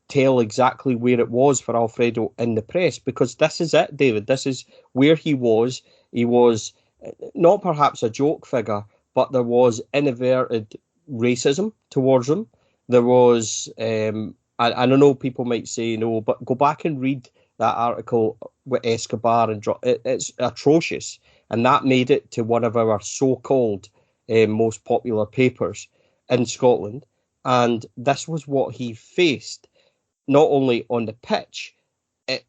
tell exactly where it was for Alfredo in the press, because this is it, David. This is where he was. He was not perhaps a joke figure, but there was inadvertent racism towards him. There was, and I know people might say no, but go back and read that article with Escobar, and it's atrocious. And that made it to one of our so-called most popular papers in Scotland. And this was what he faced, not only on the pitch, it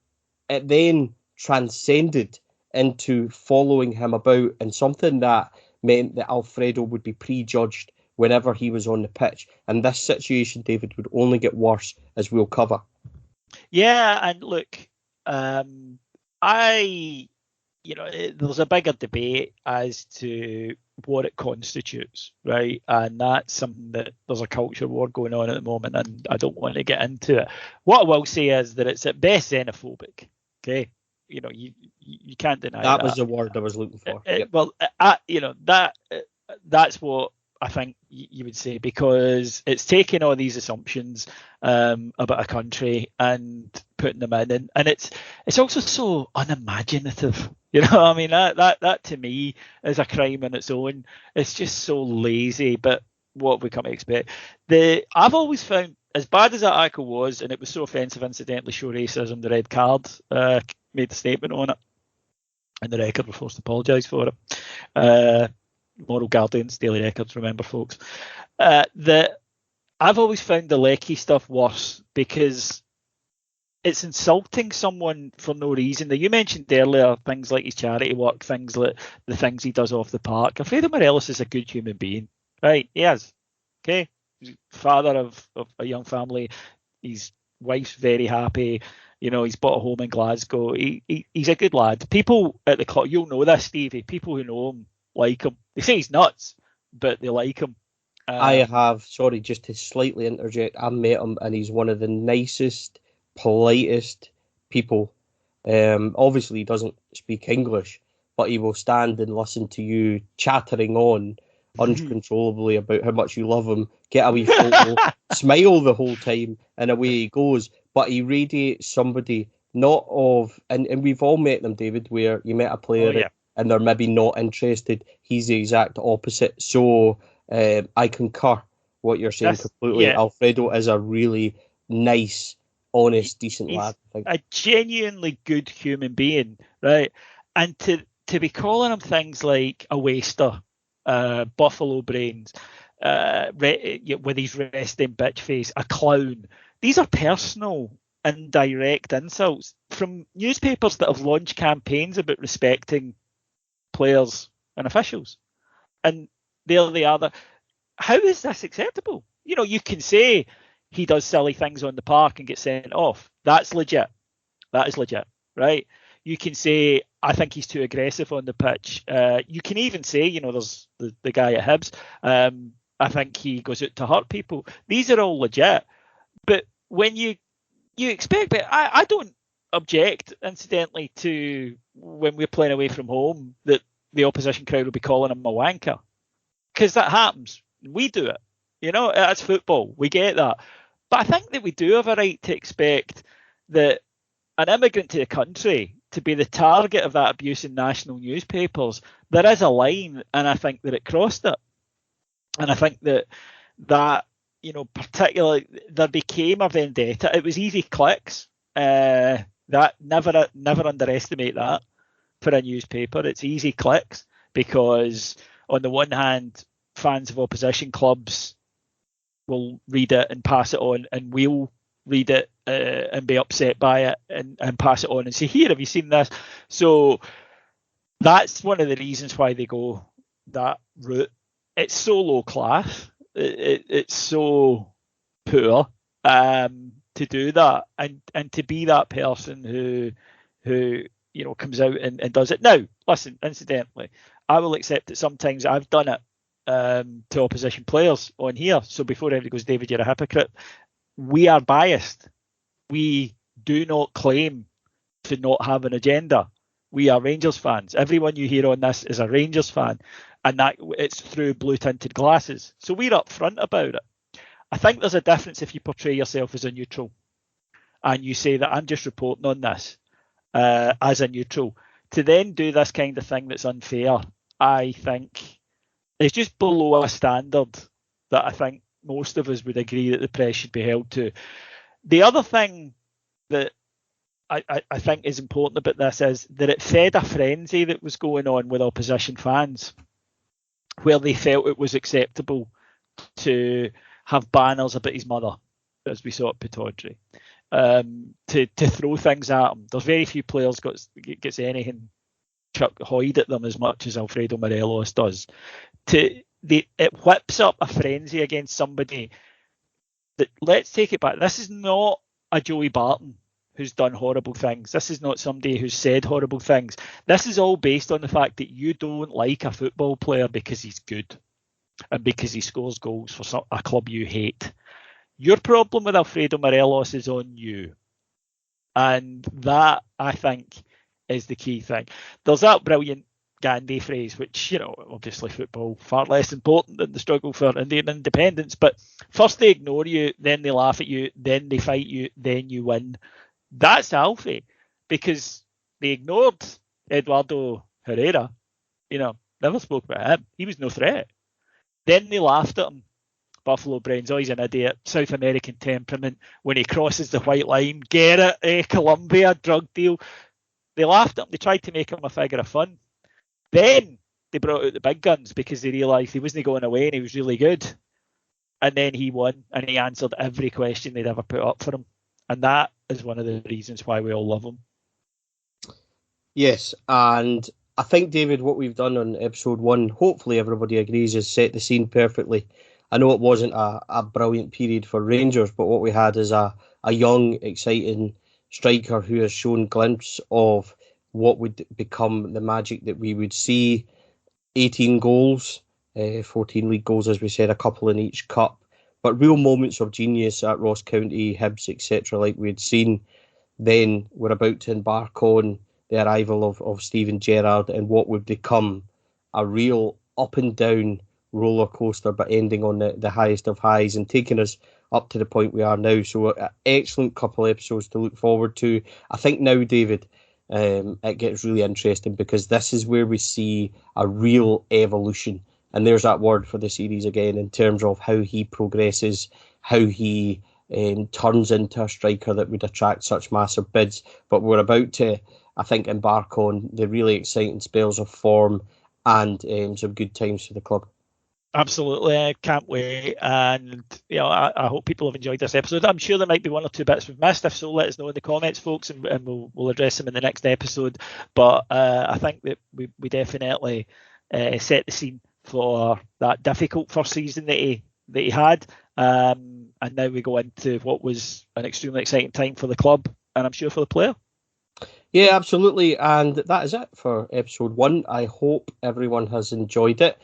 then transcended into following him about, and something that meant that Alfredo would be prejudged whenever he was on the pitch. And this situation, David, would only get worse, as we'll cover. Yeah, and look, there's a bigger debate as to what it constitutes, right? And that's something that there's a culture war going on at the moment, and I don't want to get into it. What I will say is that it's at best xenophobic. Okay, you can't deny that. That was the word I was looking for. Well, that's what I think you would say, because it's taking all these assumptions about a country and putting them in, and it's also so unimaginative. You know, I mean, that to me is a crime in its own. It's just so lazy, but what we come to expect. I've always found, as bad as that article was, and it was so offensive, incidentally, show racism, the red card made a statement on it, and the Record were forced to apologise for it. Moral Guardians, Daily Records, remember, folks. That I've always found the Lecky stuff worse because it's insulting someone for no reason. You mentioned earlier things like his charity work, things like the things he does off the park. Alfredo Morelos is a good human being, right? He is. Okay, he's father of a young family. His wife's very happy. You know, he's bought a home in Glasgow. He's a good lad. People at the club, you'll know this, Stevie. People who know him like him. They say he's nuts, but they like him. I have, sorry, just to slightly interject, I met him and he's one of the nicest, politest people. Obviously, he doesn't speak English, but he will stand and listen to you chattering on uncontrollably about how much you love him, get a wee photo, smile the whole time, and away he goes. But he radiates somebody not of, and we've all met them, David, where you met a player and they're maybe not interested. He's the exact opposite. So I concur what you're saying completely. Yeah. Alfredo is a really nice, honest, decent lad. I think. A genuinely good human being, right? And to be calling him things like a waster, buffalo brains, with his resting bitch face, a clown. These are personal and direct insults from newspapers that have launched campaigns about respecting players and officials. And there they are. How is this acceptable? You know, you can say he does silly things on the park and get sent off. That's legit. That is legit, right? You can say, I think he's too aggressive on the pitch. You can even say, you know, there's the guy at Hibs. I think he goes out to hurt people. These are all legit. But when you expect, but I don't object, incidentally, to when we're playing away from home, that the opposition crowd will be calling him a wanker. Because that happens. We do it. You know, that's football. We get that. But I think that we do have a right to expect that an immigrant to the country to be the target of that abuse in national newspapers, there is a line, and I think that it crossed it. And I think that you know, particularly there became a vendetta. It was easy clicks. That never underestimate that for a newspaper. It's easy clicks because on the one hand, fans of opposition clubs will read it and pass it on, and we'll read it and be upset by it and pass it on and say, here, have you seen this? So that's one of the reasons why they go that route. It's so low class. It's so poor to do that and to be that person who you know comes out and does it. Now, listen, incidentally, I will accept that sometimes I've done it to opposition players on here. So before everybody goes, David, you're a hypocrite. We are biased. We do not claim to not have an agenda. We are Rangers fans. Everyone you hear on this is a Rangers fan, and that it's through blue tinted glasses. So we're upfront about it. I think there's a difference if you portray yourself as a neutral and you say that I'm just reporting on this as a neutral. To then do this kind of thing that's unfair, I think is just below a standard that I think most of us would agree that the press should be held to. The other thing that I think is important about this is that it fed a frenzy that was going on with opposition fans, where they felt it was acceptable to have banners about his mother, as we saw at Pittodrie, to throw things at him. There's very few players gets anything Chuck Hoyd at them as much as Alfredo Morelos does. It whips up a frenzy against somebody that, let's take it back, this is not a Joey Barton who's done horrible things. This is not somebody who's said horrible things. This is all based on the fact that you don't like a football player because he's good and because he scores goals for a club you hate. Your problem with Alfredo Morelos is on you. And that, I think, is the key thing. There's that brilliant Gandhi phrase, which, obviously football far less important than the struggle for Indian independence. But first they ignore you, then they laugh at you, then they fight you, then you win. That's Alfie, because they ignored Eduardo Herrera. Never spoke about him. He was no threat. Then they laughed at him. Buffalo brains, oh, he's an idiot. South American temperament. When he crosses the white line, Gerrard, Colombia, drug deal. They laughed at him. They tried to make him a figure of fun. Then they brought out the big guns because they realised he wasn't going away and he was really good. And then he won and he answered every question they'd ever put up for him. And that is one of the reasons why we all love him. Yes, and I think, David, what we've done on episode 1, hopefully everybody agrees, is set the scene perfectly. I know it wasn't a brilliant period for Rangers, but what we had is a young, exciting striker who has shown glimpses of what would become the magic that we would see. 18 goals, 14 league goals, as we said, a couple in each cup, but real moments of genius at Ross County, Hibs, etc., like we had seen. Then we're about to embark on the arrival of Steven Gerrard and what would become a real up and down roller coaster, but ending on the highest of highs and taking us up to the point we are now. So an excellent couple of episodes to look forward to. I think now, David, it gets really interesting because this is where we see a real evolution. And there's that word for the series again, in terms of how he progresses, how he turns into a striker that would attract such massive bids. But we're about to, I think, embark on the really exciting spells of form and some good times for the club. Absolutely, I can't wait, and I hope people have enjoyed this episode. I'm sure there might be one or two bits we've missed. If so, let us know in the comments, folks, and we'll address them in the next episode. But I think that we definitely set the scene for that difficult first season that he had, and now we go into what was an extremely exciting time for the club, and I'm sure for the player. Yeah, absolutely, and that is it for episode 1. I hope everyone has enjoyed it.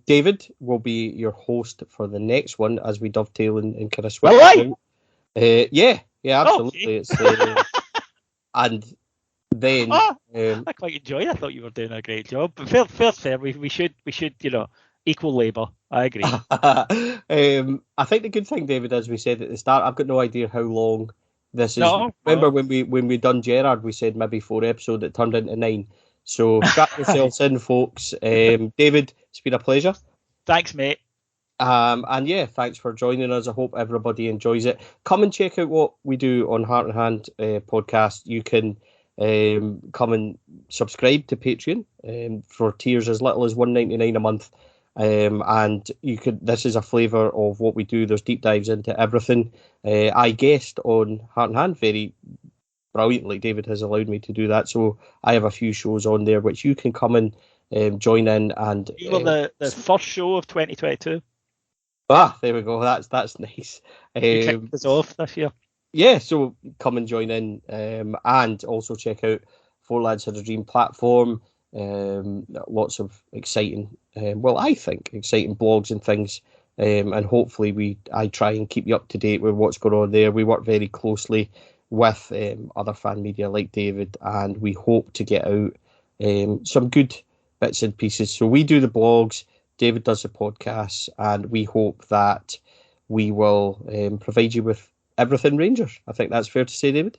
David will be your host for the next one as we dovetail and kind of switch. Yeah, absolutely. Okay. And then I quite enjoyed it. I thought you were doing a great job. But fair. We should equal labour. I agree. I think the good thing, David, as we said at the start, I've got no idea how long this is. Remember when we done Gerrard, we said maybe 4 episodes. It turned into 9. So strap yourselves in, folks. David, it's been a pleasure. Thanks, mate. And yeah, thanks for joining us. I hope everybody enjoys it. Come and check out what we do on Heart and Hand podcast. You can come and subscribe to Patreon for tiers as little as $1.99 a month. And you could. This is a flavour of what we do. There's deep dives into everything. I guest on Heart and Hand very brilliantly. David has allowed me to do that, so I have a few shows on there which you can come and join in. And you were the first show of 2022. There we go. That's nice. You kicked us off this year. Yeah, so come and join in, and also check out Four Lads Had a Dream platform. Lots of exciting, I think exciting blogs and things. And hopefully I try and keep you up to date with what's going on there. We work very closely with other fan media like David, and we hope to get out some good bits and pieces. So we do the blogs, David does the podcasts, and we hope that we will provide you with everything Rangers. I think that's fair to say, David.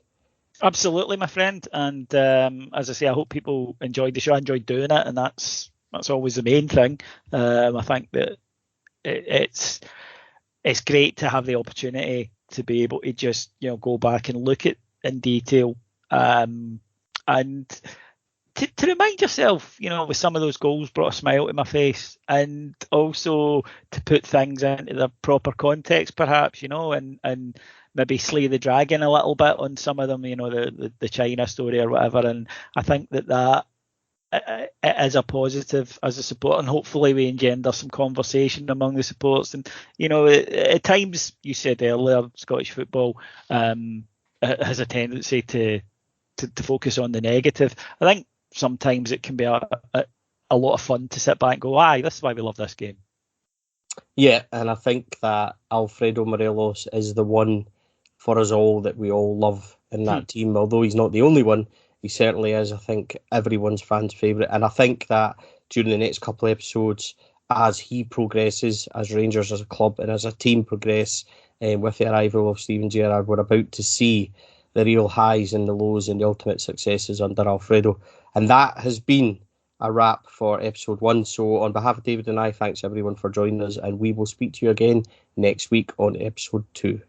Absolutely, my friend. And as I say, I hope people enjoyed the show. I enjoyed doing it, and that's always the main thing. I think that it's great to have the opportunity to be able to just go back and look at in detail, and to remind yourself, with some of those goals brought a smile to my face, and also to put things into their proper context, perhaps, and maybe slay the dragon a little bit on some of them, the China story or whatever. And I think that it is a positive as a support, and hopefully we engender some conversation among the supporters. And at times, you said earlier, Scottish football has a tendency to focus on the negative. I think sometimes it can be a lot of fun to sit back and go, aye, this is why we love this game. Yeah, and I think that Alfredo Morelos is the one for us all that we all love in that team. Although he's not the only one, He certainly is. I think everyone's fans' favourite. And I think that during the next couple of episodes, as he progresses, as Rangers as a club and as a team progress, with the arrival of Steven Gerrard, we're about to see the real highs and the lows and the ultimate successes under Alfredo. And that has been a wrap for episode 1. So on behalf of David and I, thanks everyone for joining us, and we will speak to you again next week on episode 2.